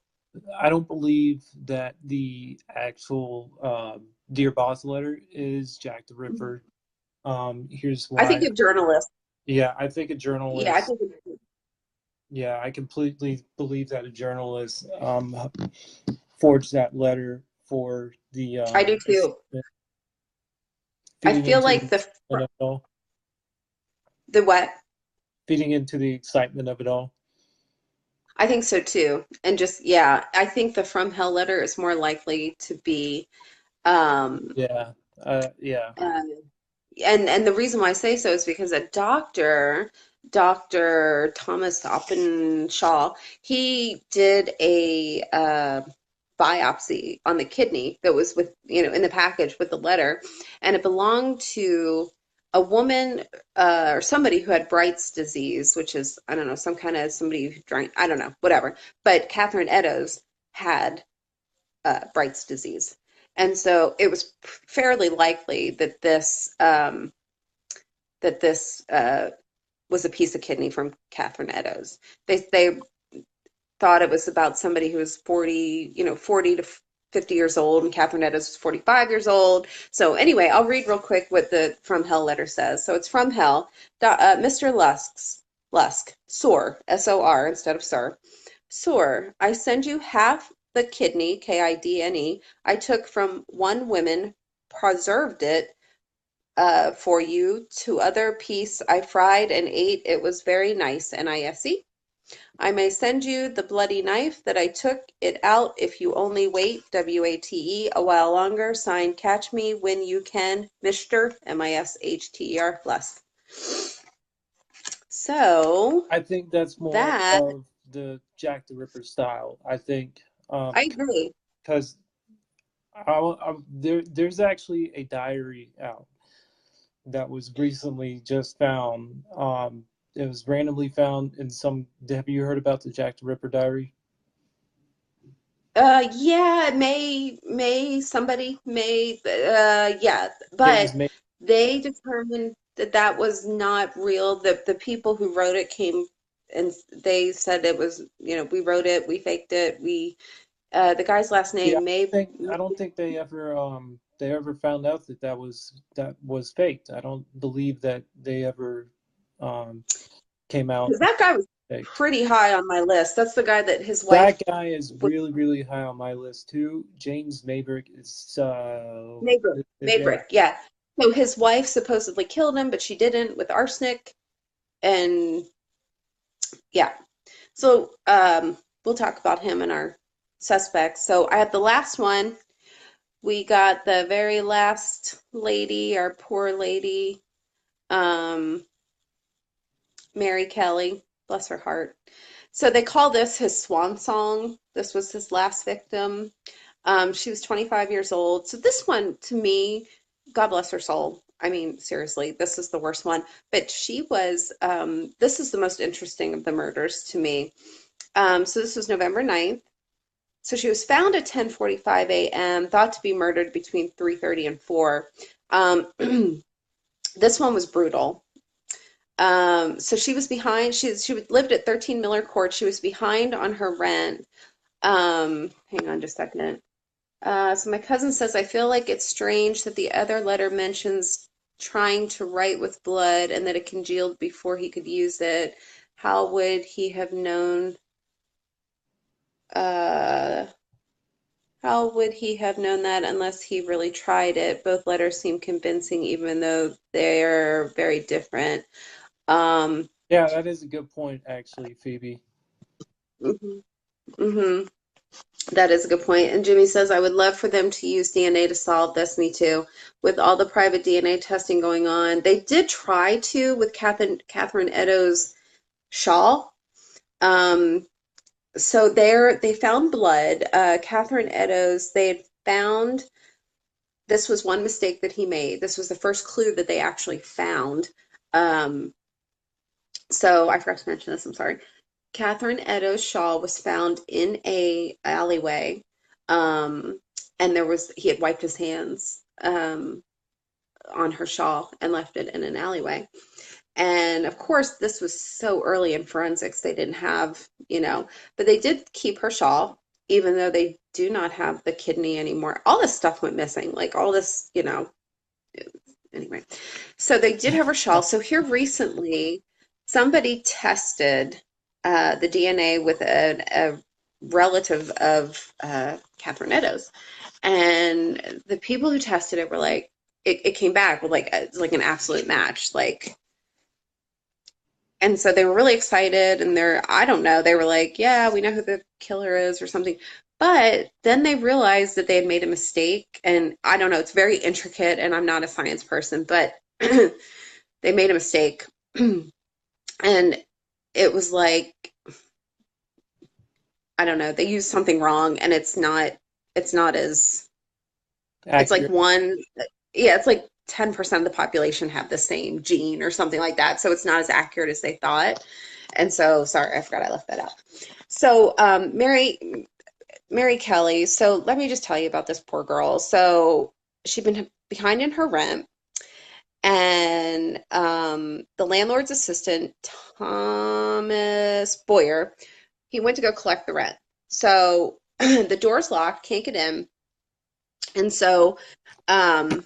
I don't believe that the actual Dear Boss letter is Jack the Ripper. Here's I think why. of journalists. Yeah, I think a Yeah, I journalist. think Yeah, I completely believe that a journalist forged that letter for the I do too. excitement, I feeding feel into the like excitement of it all, the what? feeding into the excitement of it all. I think so too. And just yeah, I think the From Hell letter is more likely to be um Yeah, yeah. uh, and the reason why I say so is because a doctor, Dr. Thomas Oppenshaw, he did a biopsy on the kidney that was with, you know, in the package with the letter, and it belonged to a woman or somebody who had Bright's disease, which is, I don't know, some kind of somebody who drank, I don't know, whatever. But Catherine Eddowes had Bright's disease. And so it was fairly likely that this was a piece of kidney from Catherine Eddowes. They thought it was about somebody who was 40, 40 to 50 years old, and Catherine Eddowes was 45 years old. So anyway, I'll read real quick what the From Hell letter says. So it's from Hell. Mr. Sor, S-O-R instead of Sir. Sor, I send you half the kidney, Kidney, I took from one woman, preserved it for you. To other piece I fried and ate. It was very nice, NISE. I may send you the bloody knife that I took it out if you only wait, WATE, a while longer. Signed, catch me when you can, Mr. MISHTER Lusk. So I think that's more that, of the Jack the Ripper style. I think I agree. because there's actually a diary out that was recently just found. It was randomly found in some. Have you heard about the Jack the Ripper diary? Yeah, somebody may, yeah, It was but made. they determined that that was not real. The people who wrote it came and they said it was, we wrote it, we faked it, the guy's last Yeah, name may, I don't think they ever found out that that was faked. I don't believe that they ever um came out because that guy was faked. pretty high on my list. That's the guy that his wife That guy is was really high on my list too. James Maybrick is yeah. Maybrick, yeah. So his wife supposedly killed him, but she didn't with arsenic, and yeah. So we'll talk about him and our suspects. So I have the last one. We got the very last lady, our poor lady, um, Mary Kelly, bless her heart. So they call this his swan song. This was his last victim. She was 25 years old. So this one, to me, God bless her soul. I mean, seriously, this is the worst one. But this is the most interesting of the murders to me. So this was November 9th. So she was found at 10:45 a.m., thought to be murdered between 3:30 and 4. This one was brutal. So she was behind. She lived at 13 Miller Court. She was behind on her rent. Hang on just a second. So my cousin says, I feel like it's strange that the other letter mentions trying to write with blood and that it congealed before he could use it. How would he have known, uh, how would he have known that unless he really tried it? Both letters seem convincing, even though they're very different. Um, Yeah, that is a good point, actually, Phoebe. mhm, mhm. That is a good point. And Jimmy says, I would love for them to use DNA to solve this. Me too. With all the private DNA testing going on, they did try to with Catherine Eddowes shawl. Um, so they found blood. Catherine Eddowes, they had found this was one mistake that he made. This was the first clue that they actually found. Um, so I forgot to mention this. I'm sorry. Catherine Eddowes Shaw was found in a alleyway, um, and he had wiped his hands on her shawl and left it in an alleyway. And of course, this was so early in forensics, they didn't have, but they did keep her shawl, even though they do not have the kidney anymore. All this stuff went missing, like all this, anyway. So they did have her shawl. So here recently, somebody tested the DNA with a relative of Catherine Eddowes, and the people who tested it were like, it came back with like an absolute match, like. And so they were really excited, and I don't know, they were like, yeah, we know who the killer is or something. But then they realized that they had made a mistake, and I don't know, it's very intricate, and I'm not a science person, but they made a mistake. And it was like, I don't know, they used something wrong, and it's not as, it's like Accurate. yeah, it's like 10% of the population have the same gene or something like that. So it's not as accurate as they thought. And so, sorry, I forgot I left that out. So, Mary Kelly. So let me just tell you about this poor girl. So she'd been behind in her rent, and the landlord's assistant, Thomas Boyer, he went to go collect the rent. So the door's locked, can't get in. And so um,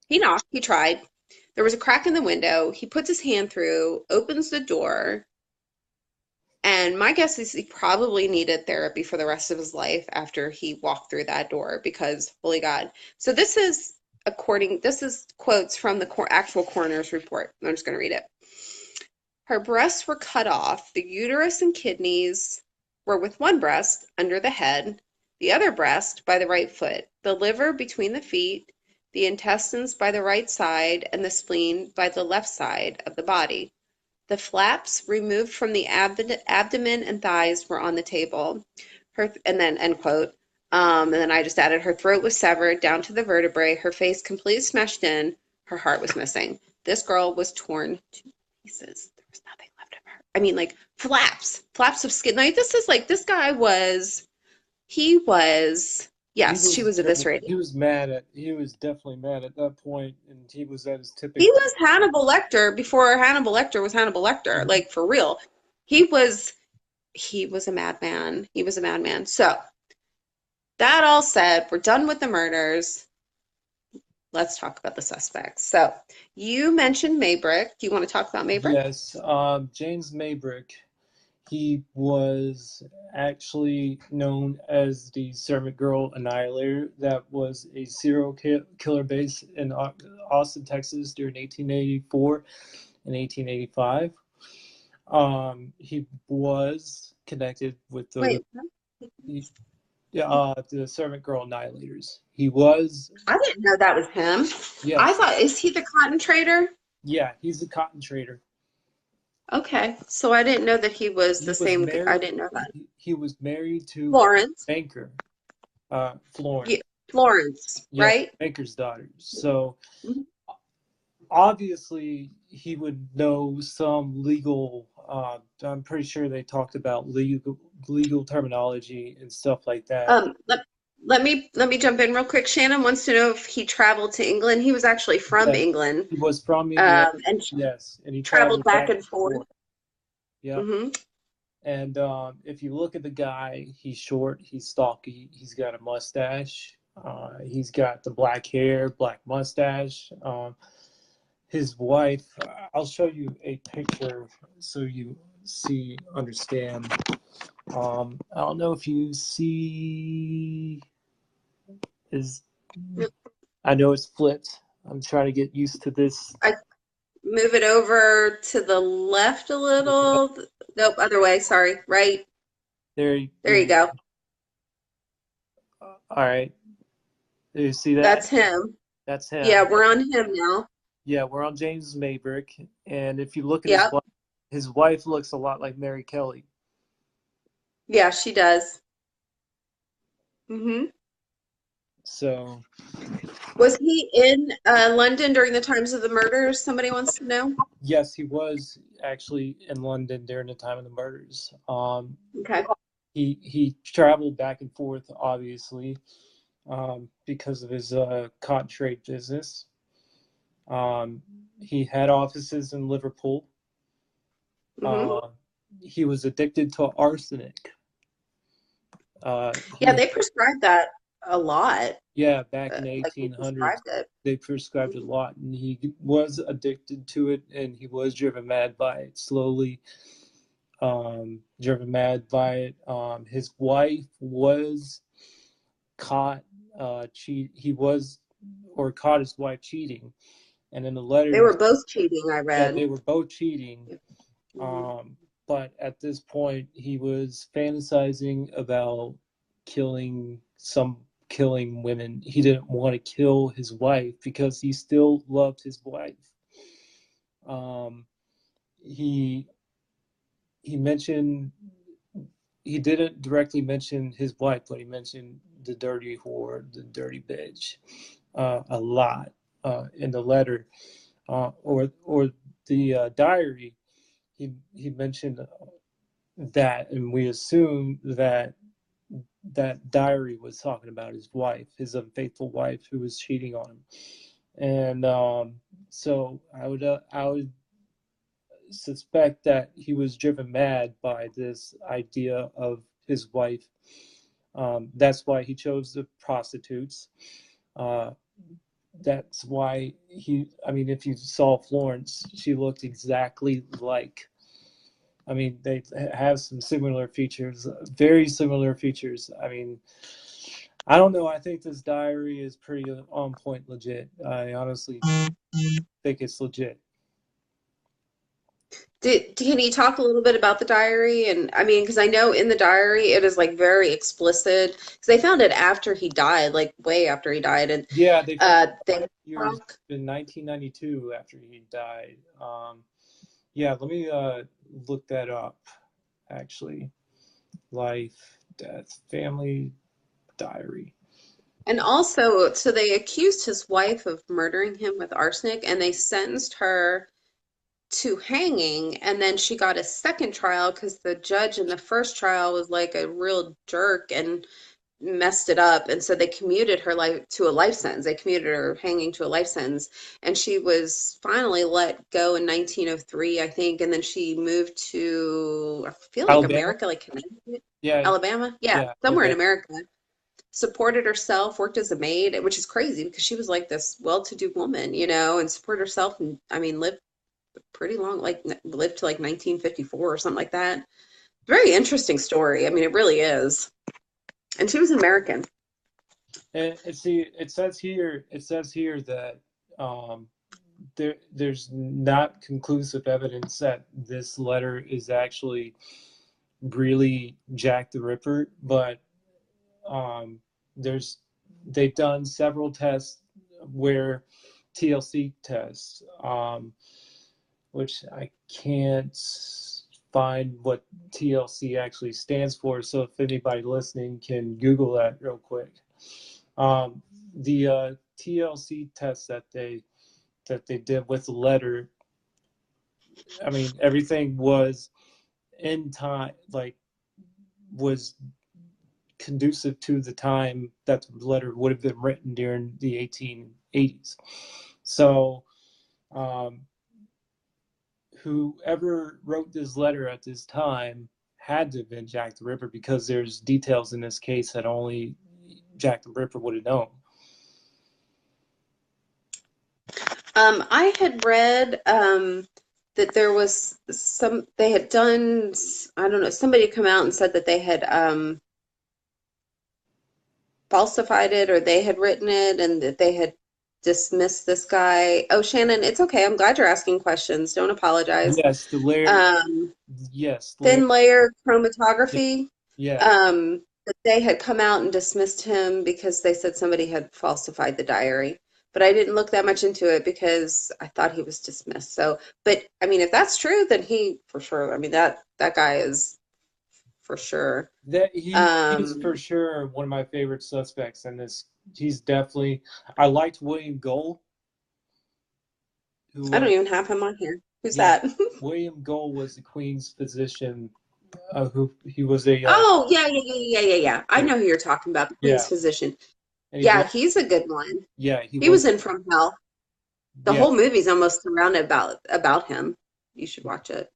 he knocked, he tried. There was a crack in the window. He puts his hand through, opens the door, and my guess is he probably needed therapy for the rest of his life after he walked through that door because, holy God. So this is quotes from the actual coroner's report. I'm just going to read it. Her breasts were cut off. The uterus and kidneys were with one breast under the head, the other breast by the right foot, the liver between the feet, the intestines by the right side, and the spleen by the left side of the body. The flaps removed from the abdomen and thighs were on the table. And then end quote. And then I just added her throat was severed down to the vertebrae, her face completely smashed in, her heart was missing. This girl was torn to pieces. There was nothing left of her. I mean, like flaps of skin. Like this guy was, he was, He yes, she was was eviscerated. he was definitely mad at that point, and he was at his He tipping point. was Hannibal Lecter before Hannibal Lecter was Hannibal Lecter, Mhm. like for real. He was he was a madman. He was a madman. So, that all said, we're done with the murders. Let's talk about the suspects. So, you mentioned Maybrick. Do you want to talk about Maybrick? Yes, James Maybrick. He was actually known as the Servant Girl Annihilator. That was a serial killer based in Austin, Texas during 1884 and 1885. He was connected with Wait, the Servant Girl Annihilators. He was, I didn't know that was him. I yes, thought, is he the cotton trader? yeah, he's a cotton trader. Okay, so I didn't know that he was He the was same. I married. didn't know that. He was married to Florence. banker, Florence. Yeah, Florence, Yes, right? banker's daughter. So Mhm. obviously he would know some legal. I'm pretty sure they talked about legal terminology and stuff like that. Um, let, let me jump in real quick. Shannon wants to know if he traveled to England. He was actually from Yes, England, he was from England. and Yes, and he traveled traveled back back and and forth. forth. Yep. Hmm. And if you look at the guy, he's short, he's stocky, he's got a mustache, he's got the black hair, black mustache. His wife, I'll show you a picture so you understand. I don't know if you see his, I know it's flipped. I'm trying to get used to this. I move it over to the left a little. Nope, other way. Sorry, right. There There you you go. go. All right. Do you see that? That's him. That's Yeah, him. we're on him now. Yeah, we're on James Maybrick, and if you look at Yep. his wife looks a lot like Mary Kelly. Yeah, she does. Hmm. So Was he in London during the times of the murders? Somebody wants to know. yes, he was actually in London during the time of the murders. Okay. He traveled back and forth, obviously, because of his cotton trade business. Um, he had offices in Liverpool. Hmm. He was addicted to arsenic. Yeah, He they prescribed that a lot. Yeah, back in the Like they 1800s, prescribed it. they prescribed a lot, and he was addicted to it, and he was driven mad by it slowly. Driven mad by it. His wife was caught he was or caught his wife cheating, and in the They letters, were both cheating, I yeah, read. they were both cheating. Hmm. But at this point, he was fantasizing about killing women. He didn't want to kill his wife because he still loved his wife. Um, he he mentioned he didn't directly mention his wife, but he mentioned the dirty whore, the dirty bitch, a lot in the letter, or the diary. He mentioned that, and we assume that that diary was talking about his wife, his unfaithful wife who was cheating on him. And so I would suspect that he was driven mad by this idea of his wife. That's why he chose the prostitutes. Uh, that's why I mean, if you saw Florence, she looked exactly like, I mean, they have some similar features, very similar features. I mean, I don't know. I think this diary is pretty on point legit. I honestly think it's legit. Can you talk a little bit about the diary? And I mean, because I know in the diary it is like very explicit. Because they found it after he died, like way after he died, and Yeah, they found they years talk. in 1992 after he died. Yeah, let me look that up. Actually, life, death, family diary. And also, so they accused his wife of murdering him with arsenic, and they sentenced her to hanging. And then she got a second trial because the judge in the first trial was like a real jerk and messed it up. And so they commuted her life to a life sentence. They commuted her hanging to a life sentence. And she was finally let go in 1903, I think. And then she moved to, I feel like Alabama. America, like Connecticut, Yeah, Alabama. Yeah, yeah, somewhere in Alabama. America. Supported herself, worked as a maid, which is crazy because she was like this well-to-do woman, and supported herself and I mean lived pretty long, like lived to like 1954 or something like that. Very interesting story. I mean, it really is. And she was an American. And see, it says here that um, there's not conclusive evidence that this letter is actually really Jack the Ripper, but um, there's they've done several tests where TLC tests, which I can't find what TLC actually stands for. So if anybody listening can Google that real quick. Um, the TLC test that they did with the letter, I mean, everything was in time, like was conducive to the time that the letter would have been written during the 1880s. So, um, whoever wrote this letter at this time had to have been Jack the Ripper, because there's details in this case that only Jack the Ripper would have known. I had read that there was they had done, I don't know, somebody had come out and said that they had falsified it, or they had written it, and that they had dismissed this guy. Oh, Shannon, it's okay. I'm glad you're asking questions. Don't apologize. Yes, the layer. Um, Yes, layer. Thin layer chromatography. Yeah. That they had come out and dismissed him because they said somebody had falsified the diary. But I didn't look that much into it because I thought he was dismissed. So, but I mean, if that's true, then he for sure. I mean, that guy is for sure. That he's Um, for sure one of my favorite suspects in this. He's definitely. I liked William Gold, who I don't was, even have him on here. Who's yeah, that? William Gold was the Queen's physician. Who he was a Oh, yeah, yeah, yeah, yeah, yeah, yeah. I know who you're talking about, the Queen's yeah, physician. and he Yeah, was he's a good one. yeah he He was was in From Hell. The yeah. whole movie's almost surrounded about him. You should watch it.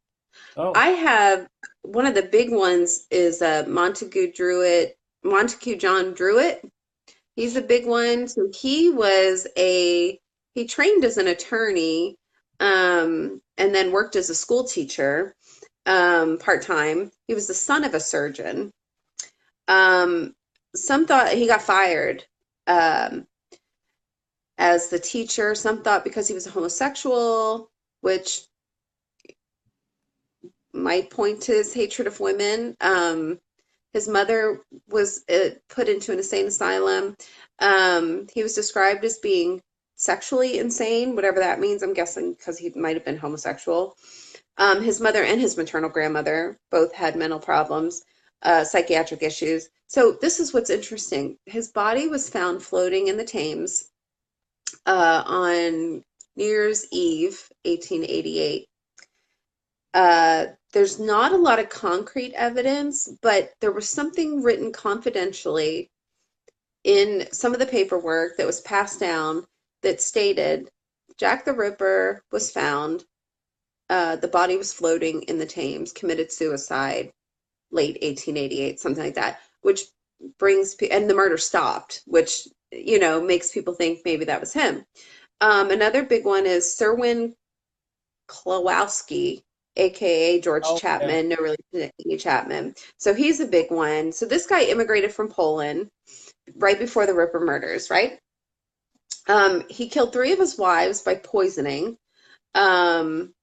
Oh, I have one of the big ones is Montague John Druitt. He's a big one. So he trained as an attorney, and then worked as a school teacher, part-time. He was the son of a surgeon. Um, some thought he got fired, um, as the teacher. Some thought because he was a homosexual, which might point to his hatred of women. His mother was put into an insane asylum. He was described as being sexually insane, whatever that means. I'm guessing because he might have been homosexual. His mother and his maternal grandmother both had mental problems, psychiatric issues. So this is what's interesting. His body was found floating in the Thames on New Year's Eve, 1888. There's not a lot of concrete evidence, but there was something written confidentially in some of the paperwork that was passed down that stated Jack the Ripper was found. The body was floating in the Thames, committed suicide, late 1888, something like that, which and the murder stopped, which, makes people think maybe that was him. Another big one is Serwin Klawowski, aka George oh yeah. Chapman, no relation to Amy Chapman. So he's a big one. So this guy immigrated from Poland right before the Ripper murders, right? He killed three of his wives by poisoning. Um,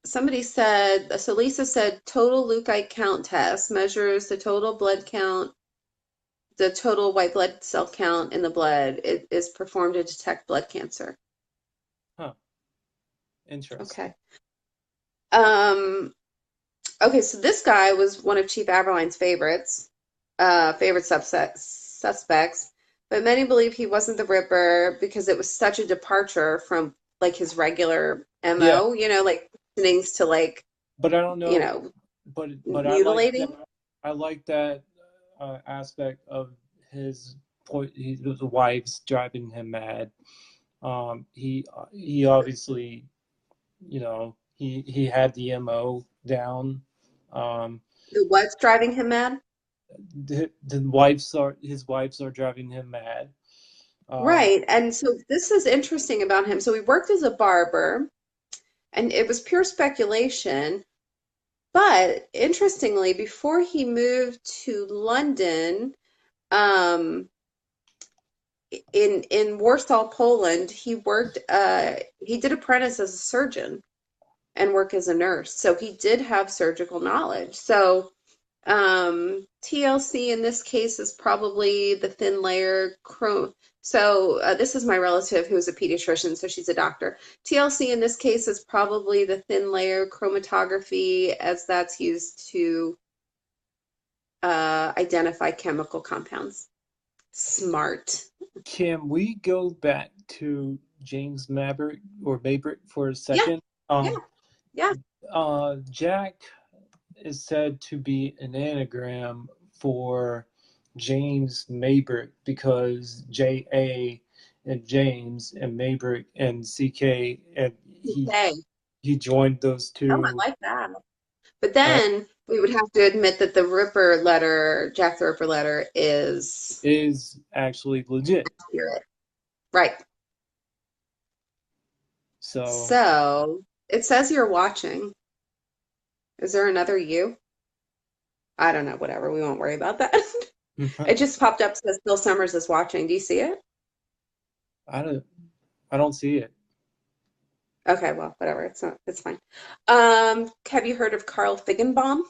Somebody said, so Lisa said, total leukocyte count test measures the total blood count, the total white blood cell count in the blood. It is performed to detect blood cancer. Huh. Interesting. Okay. Um, okay, so this guy was one of Chief Aberline's favorite suspects, but many believe he wasn't the Ripper because it was such a departure from like his regular Yeah, MO, like things to like, but I don't you know. know, But I like that. mutilating. I like that aspect of his point. The wife's driving him mad. He obviously, he had the MO down. Um, What's driving him mad? his wives are driving him mad. Um, Right. And so this is interesting about him. So he worked as a barber, and it was pure speculation. But interestingly, before he moved to London, um, in Warsaw, Poland, he did apprentice as a surgeon and work as a nurse. So he did have surgical knowledge. So TLC in this case is probably the thin layer chrome. So this is my relative who is a pediatrician, so she's a doctor. TLC in this case is probably the thin layer chromatography, as that's used to identify chemical compounds. Smart. can we go back to James Maverick or Maybrick for a Yeah, second? yeah, yeah. Jack is said to be an anagram for James Maybrick because J.A. and James and Maybrick and C.K. and Okay. he joined those Oh, two. I like that. But Uh, then we would have to admit that the Ripper letter, Jack the Ripper letter, is is actually legit. accurate. Right. So So it says you're watching. Is there another you? I don't know, whatever. We won't worry about that. It just popped up, says Bill Summers is watching. Do you see it? I don't I don't see it. Okay, well, whatever. It's not, it's fine. Have you heard of Carl Figgenbaum?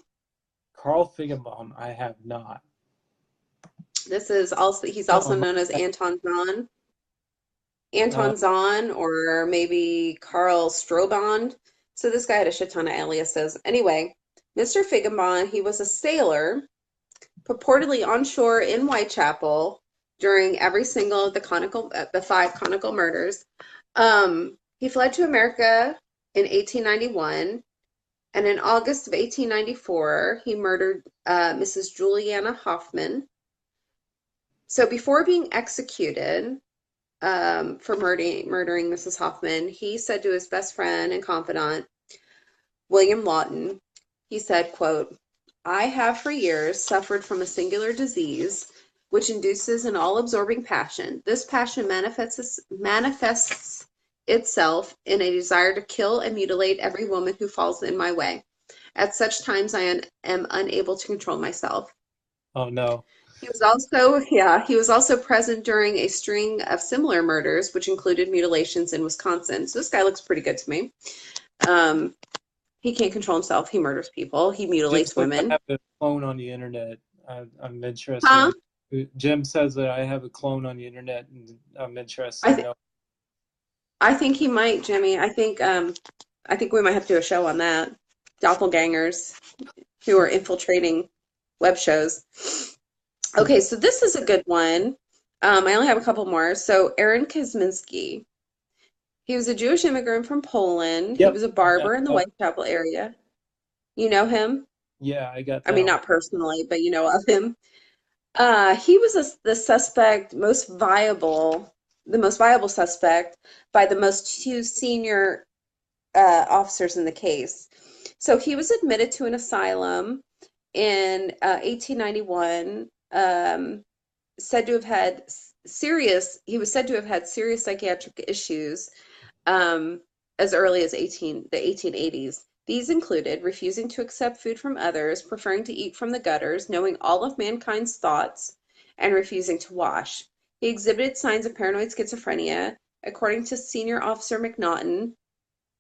Carl Figgenbaum, I have not. This is also, he's also Oh, known as my, Anton Zahn. uh, Anton Zahn, or maybe Carl Strobond. So this guy had a shit ton of aliases. Anyway, Mr. Figgenbaum, he was a sailor purportedly on shore in Whitechapel during every single of the five conical murders. He fled to America in 1891, and in August of 1894, he murdered Mrs. Juliana Hoffman. So before being executed for murdering Mrs. Hoffman, he said to his best friend and confidant, William Lawton, he said, quote, I have for years suffered from a singular disease which induces an all-absorbing passion. This passion manifests itself in a desire to kill and mutilate every woman who falls in my way. At such times am unable to control myself. oh no. He was also present during a string of similar murders, which included mutilations in Wisconsin. So this guy looks pretty good to me. Um, he can't control himself. He murders people. He Jim mutilates says I women. have a clone on the internet. I'm interested Huh? in. Jim says that I have a clone on the internet, and I'm interested I to th know. I think he might, Jimmy. I think we might have to do a show on that. Doppelgangers who are infiltrating web shows. Okay, so this is a good one. I only have a couple more. So Aaron Kosminski. He was a Jewish immigrant from Poland. He Yep. was a Yeah. barber in the Whitechapel area. You know him? Yeah, I got I that mean, one. not personally, but you know of him. He was the suspect, the most viable suspect by the most two senior officers in the case. So he was admitted to an asylum in 1891, said to have had he was said to have had serious psychiatric issues um, as early as the 1880s. These included refusing to accept food from others, preferring to eat from the gutters, knowing all of mankind's thoughts, and refusing to wash. He exhibited signs of paranoid schizophrenia. According to Senior Officer McNaughton,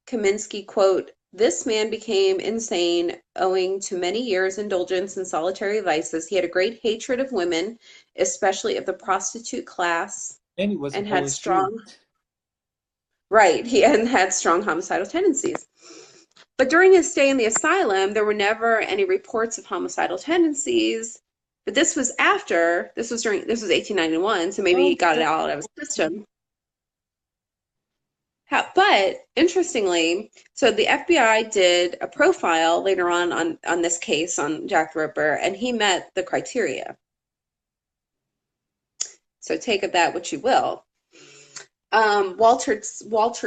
Kaminsky, quote, this man became insane owing to many years' indulgence in solitary vices. He had a great hatred of women, especially of the prostitute class, And he was a and had Polish Jew. strong Right, he had strong homicidal tendencies. But during his stay in the asylum, there were never any reports of homicidal tendencies. But this was 1891, so maybe he got it Okay. all out of his system. But interestingly, so the FBI did a profile later on this case on Jack the Ripper, and he met the criteria. So take of that what you will. Walter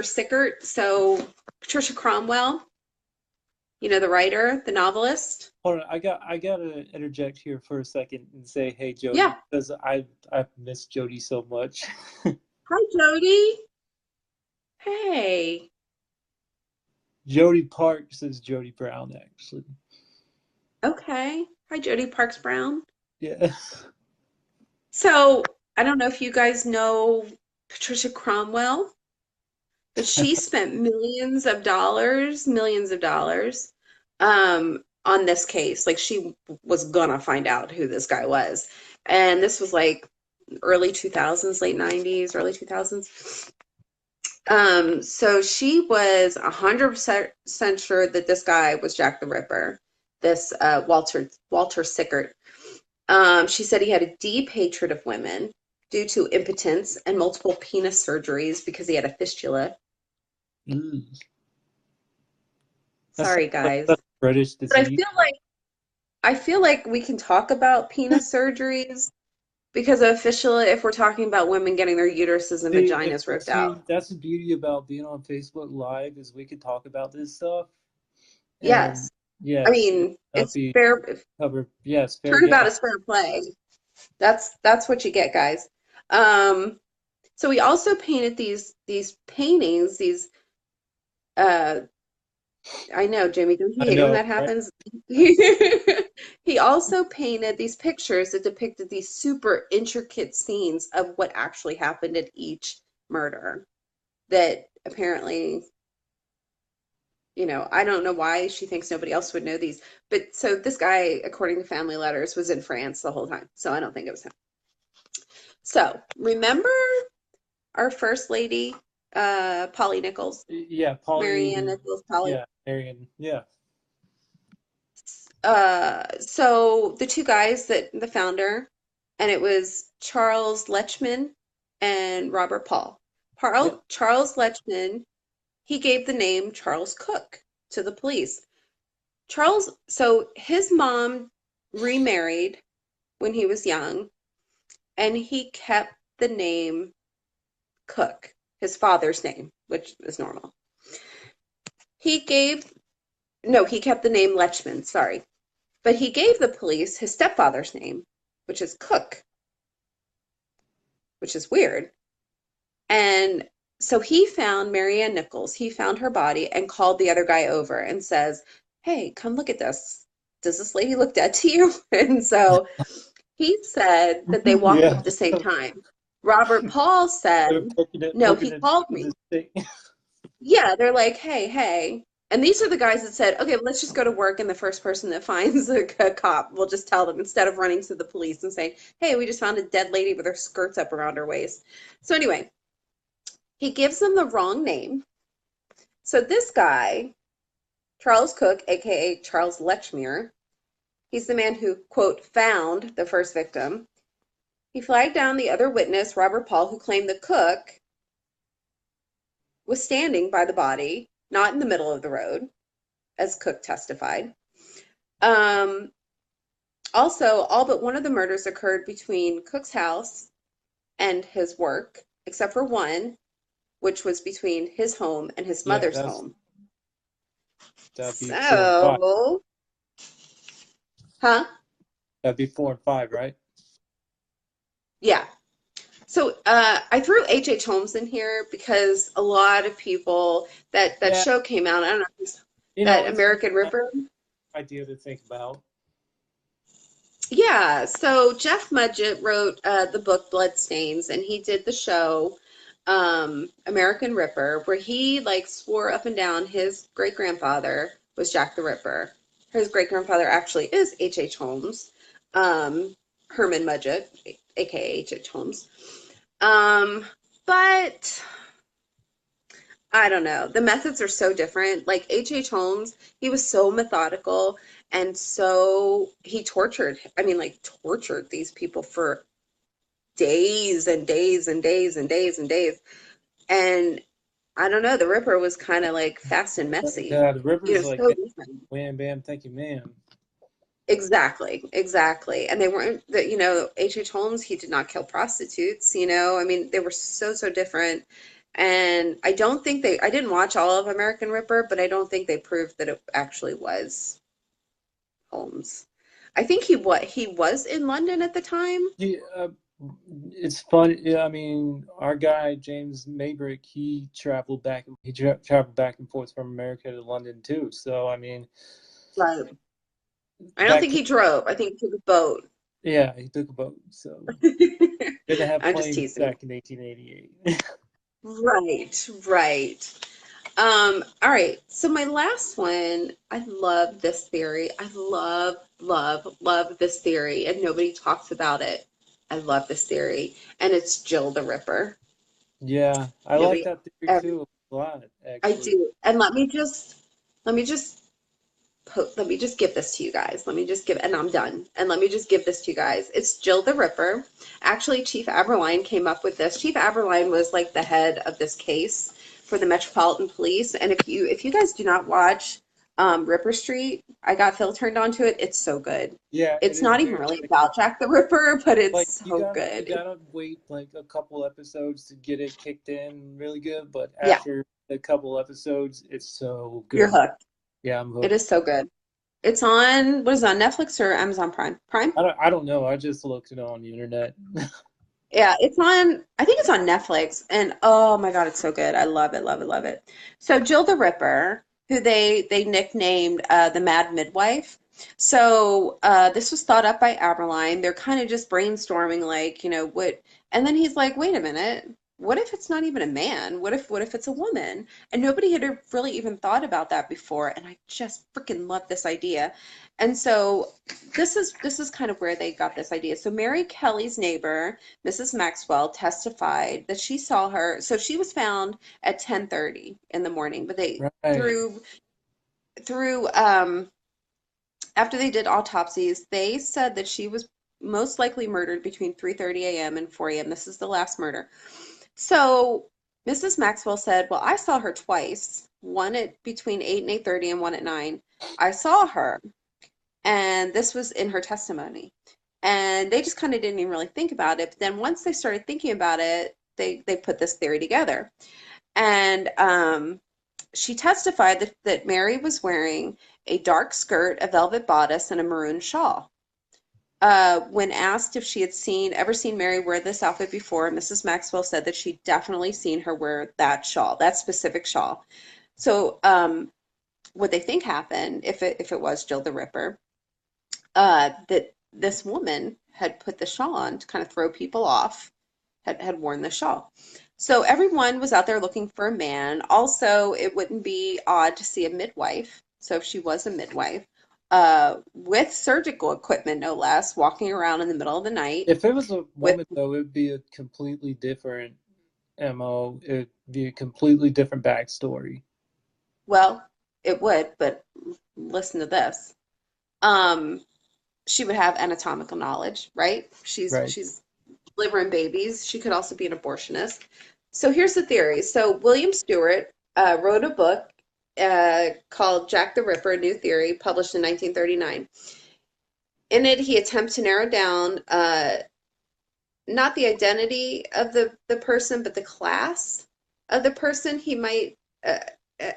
Sickert, so Patricia Cromwell, you know, the writer, the novelist. Hold on, I gotta interject here for a second and say, hey Jody, Yeah. because I've missed Jody so much. Hi, Jody. Hey. Jody Parks is Jody Brown, actually. Okay. Hi, Jody Parks Brown. Yeah. So I don't know if you guys know Patricia Cromwell, but she spent millions of dollars, on this case. Like she was gonna find out who this guy was. And this was like early 2000s, late 90s, early 2000s. So she was 100% sure that this guy was Jack the Ripper, this Walter Sickert. She said he had a deep hatred of women due to impotence and multiple penis surgeries because he had a fistula. Mm. That's Sorry, guys. that's British But I disease. feel like I feel like we can talk about penis surgeries because officially, if we're talking about women getting their uteruses and vaginas ripped out. See, that's the beauty about being on Facebook Live is we could talk about this stuff, and Yes. I yes, it mean, will not it's be fair. covered. Yes, fair Turnabout game. is fair play. That's what you get, guys. Um, so we also painted these paintings, these uh I know, Jimmy, don't you I hate it when know, that right? happens? He also painted these pictures that depicted these super intricate scenes of what actually happened at each murder that apparently, I don't know why she thinks nobody else would know these. But so this guy, according to family letters, was in France the whole time. So I don't think it was him. So remember our first lady, Polly Nichols, Yeah, Marianne Polly. Nichols, Polly. Yeah, Marion. Yeah, So the two guys that the founder, and it was Charles Lechman and Robert Paul. yeah, Charles Lechman, he gave the name Charles Cook to the police. So his mom remarried when he was young, and he kept the name Cook, his father's name, which is normal. He gave, no, he kept the name Lechman, sorry. But he gave the police his stepfather's name, which is Cook, which is weird. And so he found Marianne Nichols. He found her body and called the other guy over and says, "Hey, come look at this. Does this lady look dead to you?" And so he said that they walked up yeah. at the same time. Robert Paul said, They're "No, he poking it called with me." this thing. Yeah, they're like, "Hey, hey." And these are the guys that said, "Okay, let's just go to work, and the first person that finds a cop, we'll just tell them instead of running to the police and saying, 'Hey, we just found a dead lady with her skirts up around her waist.'" So anyway, he gives them the wrong name. So this guy, Charles Cook, aka Charles Lechmere, he's the man who, quote, found the first victim. He flagged down the other witness, Robert Paul, who claimed the cook was standing by the body, not in the middle of the road, as Cook testified. Um, Also, all but one of the murders occurred between Cook's house and his work, except for one, which was between his home and his Yeah, mother's home. that'd be 4 and 5. So, huh? That'd be 4 and 5, right? Yeah. So, I threw H.H. Holmes in here because a lot of people that Yeah, show came out. I don't know if that it's a American nice Ripper. idea to think about. Yeah, so Jeff Mudgett wrote the book Bloodstains, and he did the show American Ripper, where he like swore up and down his great grandfather was Jack the Ripper. His great grandfather actually is H. H. Holmes, Herman Mudgett, aka H. H. Holmes. Um, but I don't know. The methods are so different. Like H. H. Holmes, he was so methodical and so he tortured, I mean, like tortured these people for days and days and days and days and days. And I don't know, the Ripper was kind of like fast and messy. Yeah, the river's like, So bam, different. wham, bam, thank you, ma'am. Exactly, exactly. And they weren't that, H. H. Holmes, he did not kill prostitutes, I mean, they were so, so different. And I didn't watch all of American Ripper, but I don't think they proved that it actually was Holmes. I think he was in London at the time. Yeah, it's fun. Yeah, I mean, our guy James Maybrick, traveled back and forth from America to London too. So I mean, Right. I don't back think to he drove. I think he took a boat. yeah, he took a boat. So didn't have I'm just planes teasing. back in 1888. Right, right. All right. So my last one, I love this theory. I love, love, love this theory, and nobody talks about it. I love this theory, and it's Jill the Ripper. Yeah, I like Nobody that theory ever. too a lot, I actually. do. And let me just let me just give this to you guys. Let me just give, and I'm done. And let me just give this to you guys. It's Jill the Ripper. Actually, Chief Aberline came up with this. Chief Aberline was like the head of this case for the Metropolitan Police. And if you guys do not watch Ripper Street. I got Phil turned on to it. It's so good. Yeah, it It's is not even very really addictive. about Jack the Ripper, but it's Like so you good. gotta wait like a couple episodes to get it kicked in really good, but Yeah, after a couple episodes, it's so you're good. hooked. Yeah, I'm It hooked. is so good. It's on, what is it, on Netflix or Amazon Prime? Prime? I don't know. I just looked it on the internet. Yeah, it's on, I think it's on Netflix. And oh my God, it's so good. I love it, love it, love it. So Jill the Ripper, who they nicknamed the Mad Midwife. So this was thought up by Aberline. They're kind of just brainstorming, like, what, and then he's like, wait a minute, what if it's not even a man? What if it's a woman? And nobody had really even thought about that before. And I just freaking love this idea. And so this is kind of where they got this idea. So Mary Kelly's neighbor, Mrs. Maxwell, testified that she saw her. So she was found at 10:30 in the morning, but they Right. through after they did autopsies, they said that she was most likely murdered between 3:30 a.m. and 4 a.m. This is the last murder. So Mrs. Maxwell said, "Well, I saw her twice, one at between 8 and 8:30 and one at 9. I saw her." And this was in her testimony. And they just kind of didn't even really think about it. But then once they started thinking about it, they put this theory together. And she testified that Mary was wearing a dark skirt, a velvet bodice, and a maroon shawl. When asked if she had ever seen Mary wear this outfit before, Mrs. Maxwell said that she'd definitely seen her wear that shawl, that specific shawl. So, what they think happened, if it was Jill the Ripper, that this woman had put the shawl on to kind of throw people off, had worn the shawl. So everyone was out there looking for a man. Also, it wouldn't be odd to see a midwife. So if she was a midwife, with surgical equipment, no less, walking around in the middle of the night If it was a with, woman though, it'd be a completely different MO. It'd be a completely different backstory. well, it would, but listen to this. Um, she would have anatomical knowledge, right? She's Right. she's delivering babies. She could also be an abortionist. So here's the theory. So William Stewart wrote a book called Jack the Ripper: A New Theory, published in 1939. In it, he attempts to narrow down not the identity of the person, but the class of the person he might. Uh, uh,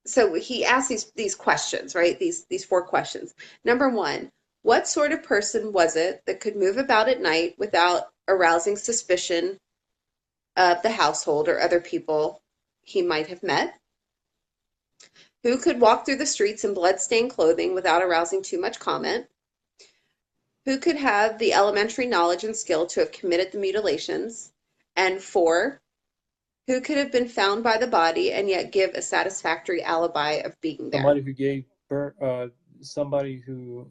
so he asks these questions, right? These four questions. Number one, what sort of person was it that could move about at night without arousing suspicion of the household or other people he might have met? Who could walk through the streets in blood-stained clothing without arousing too much comment? Who could have the elementary knowledge and skill to have committed the mutilations? And four, who could have been found by the body and yet give a satisfactory alibi of being there? Somebody who gave birth, somebody who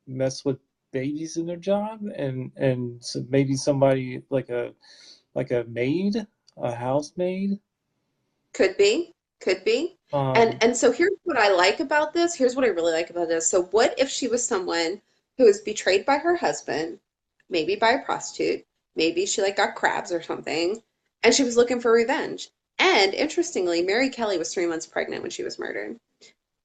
messed with babies in their job, and so maybe somebody like a maid, a housemaid. Could be, could be. And Um, and so here's what I like about this. Here's what I really like about this. So what if she was someone who was betrayed by her husband, maybe by a prostitute, maybe she like got crabs or something, and she was looking for revenge. And interestingly, Mary Kelly was 3 months pregnant when she was murdered.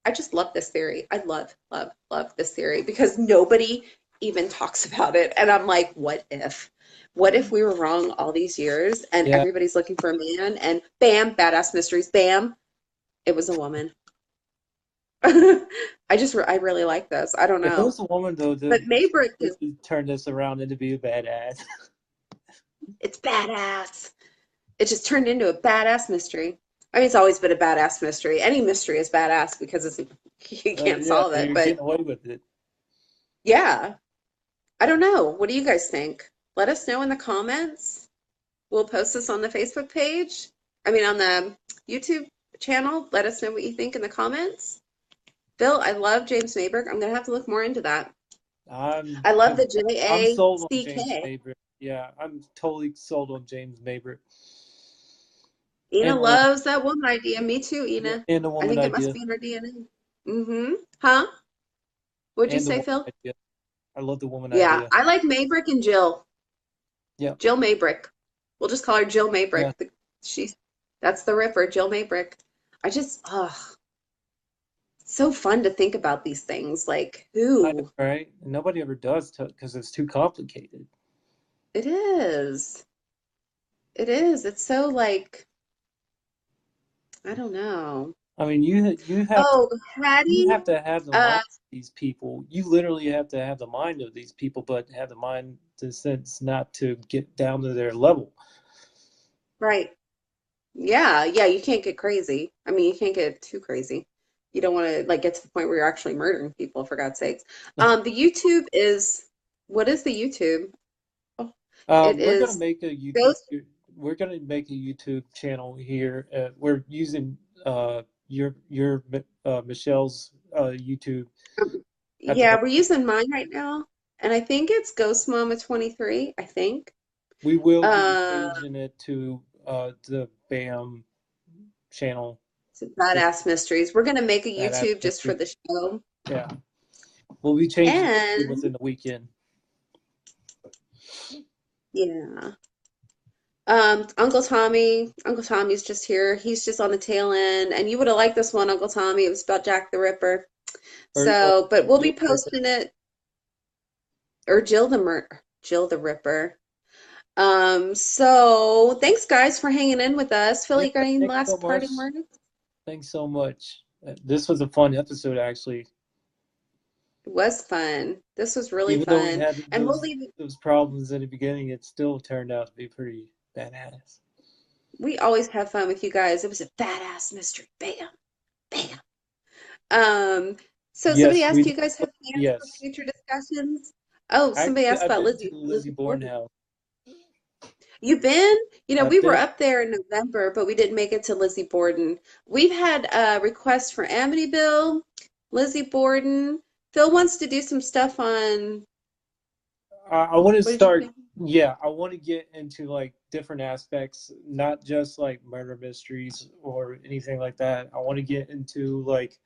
I just love this theory. I love, love, love this theory because nobody even talks about it. And I'm like, what if? What if we were wrong all these years and yeah, everybody's looking for a man and bam, badass mysteries, bam, it was a woman. I really like this. I don't if it know. was a woman though, But then she Maybrick is, really turned this around into be a badass. it's badass. It just turned into a badass mystery. I mean, it's always been a badass mystery. Any mystery is badass because it's you can't Yeah, solve it. you're But getting away with it. yeah, I don't know. What do you guys think? Let us know in the comments. We'll post this on the Facebook page. I mean, on the YouTube channel. Let us know what you think in the comments. Bill, I love James Mayberg. I'm gonna have to look more into that. I'm I love I'm the I'm sold on James JACK. Mabry. Yeah, I'm totally sold on James Mabry Ina and the woman. loves that woman idea. Me too, Yeah, Ina. and the I woman think it must idea. be in her DNA. Mm-hmm. Huh? What'd you And the say, woman Phil? idea. I love the woman Yeah, idea. I like Maybrick and Jill. Yep. Jill Maybrick. We'll just call her Jill Yeah. Maybrick. She's that's the Ripper, Jill Maybrick. I just, ugh. so fun to think about these things. Like, I know, who? right? Nobody ever does because it's too complicated. It is. It is. It's so like, I don't know. I mean, Oh, you Hattie, have to have the mind uh, of these people. You literally have to have the mind of these people, but have the mind, the sense not to get down to their level. right. Yeah, yeah, you can't get crazy. I mean, you can't get too crazy. You don't want to like get to the point where you're actually murdering people, for God's sakes. The YouTube is, what is the YouTube? Oh, it We're gonna is make a YouTube. Ghost. We're gonna make a YouTube channel here. We're using Michelle's YouTube at the Yeah, moment. we're using mine right now, and I think it's Ghost Mama 23, I think. We will be Uh, changing it to the BAM channel. it's It's Badass Mysteries. We're gonna make a Badass YouTube just for Mystery. the show. Yeah, we'll be changing it And within the weekend. yeah. Uncle Tommy's just here. He's just on the tail end, and you would have liked this one, Uncle Tommy. It was about Jack the Ripper. Or So, but we'll Jill be the Ripper. posting it, or Jill the Ripper. So thanks guys for hanging in with us. Phil, Yeah, you got any thanks so last much. parting words? Thanks so much. This was a fun episode, actually. It was fun. This was really Even though we fun. had And we'll leave those problems in the beginning, it still turned out to be pretty badass. we always have fun with you guys. It was a badass mystery. Bam, bam. Um, so somebody Yes, asked, we do do. you guys have plans for Yes. future discussions? Oh, somebody Actually, asked I've about been to Lizzie, the Lizzie Borden house. You've been? You know, we I've were been. up there in November, but we didn't make it to Lizzie Borden. We've had requests for Amityville, Lizzie Borden. Phil wants to do some stuff on, I want to what did you start. say? Yeah, I want to get into like different aspects, not just like murder mysteries or anything like that. I want to get into like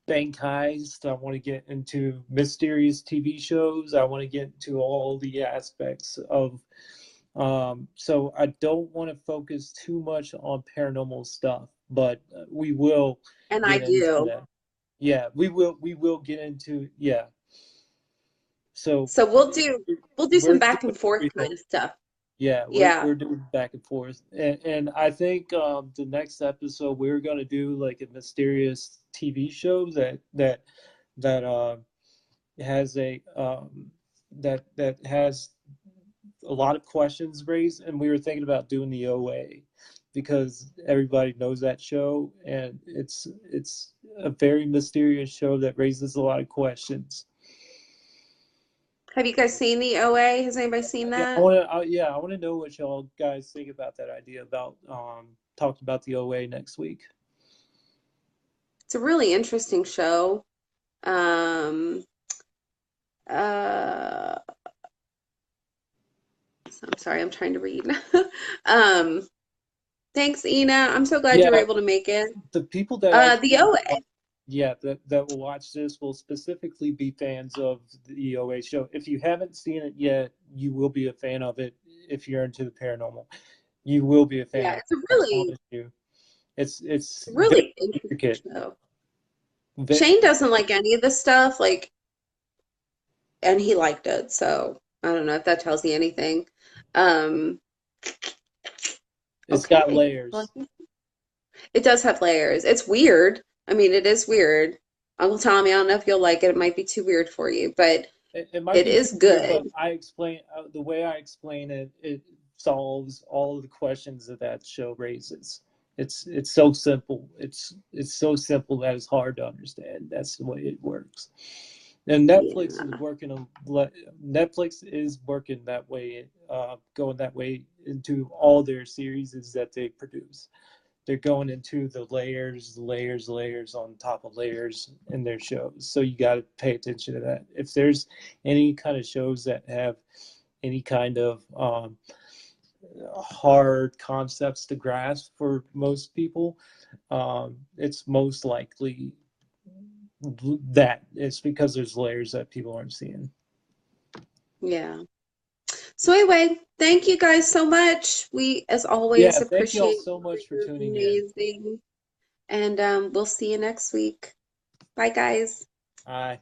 bank heist. I want to get into mysterious TV shows. I want to get into all the aspects of. So I don't want to focus too much on paranormal stuff, but we will And I get into do. that. Yeah, we will. We will get into. Yeah. So So we'll do some we're back and doing forth kind everything. of stuff. Yeah, Yeah. we're doing back and forth, and I think the next episode we're gonna do like a mysterious TV show that has a that has a lot of questions raised, and we were thinking about doing the OA because everybody knows that show, and it's a very mysterious show that raises a lot of questions. Have you guys seen the OA? Has anybody seen Yeah, that? I want to know what y'all guys think about that idea about talking about the OA next week. It's a really interesting show. Um, uh, I'm sorry, I'm trying to read. Um, Thanks, Ina. I'm so glad you were Yeah, able to make it. the people that actually The OA. yeah that will watch this will specifically be fans of the OA show. If you haven't seen it yet, you will be a fan of it. If you're into the paranormal, you will be a fan Yeah, of it. it's a I promise you. It's very really interesting intricate. show. Ve- Shane doesn't like any of this stuff, like, and he liked it, so I don't know if that tells you anything. Um, It's got okay. Well, layers. it does have layers. It's weird. I mean, it is weird. Uncle Tommy, I don't know if you'll like it. It might be too weird for you, but It might it be too is weird, good. but I explain the way I explain it. It solves all of the questions that that show raises. It's so simple. It's so simple that it's hard to understand. That's the way it works. And Yeah. Netflix is working that way, going that way into all their series that they produce. They're going into the layers on top of layers in their shows. So you got to pay attention to that. If there's any kind of shows that have any kind of hard concepts to grasp for most people, it's most likely that it's because there's layers that people aren't seeing. Yeah. So anyway, thank you guys so much. We, as Yeah, always, thank you all appreciate so you. much for You're tuning in. amazing. And we'll see you next week. Bye, guys. Aye.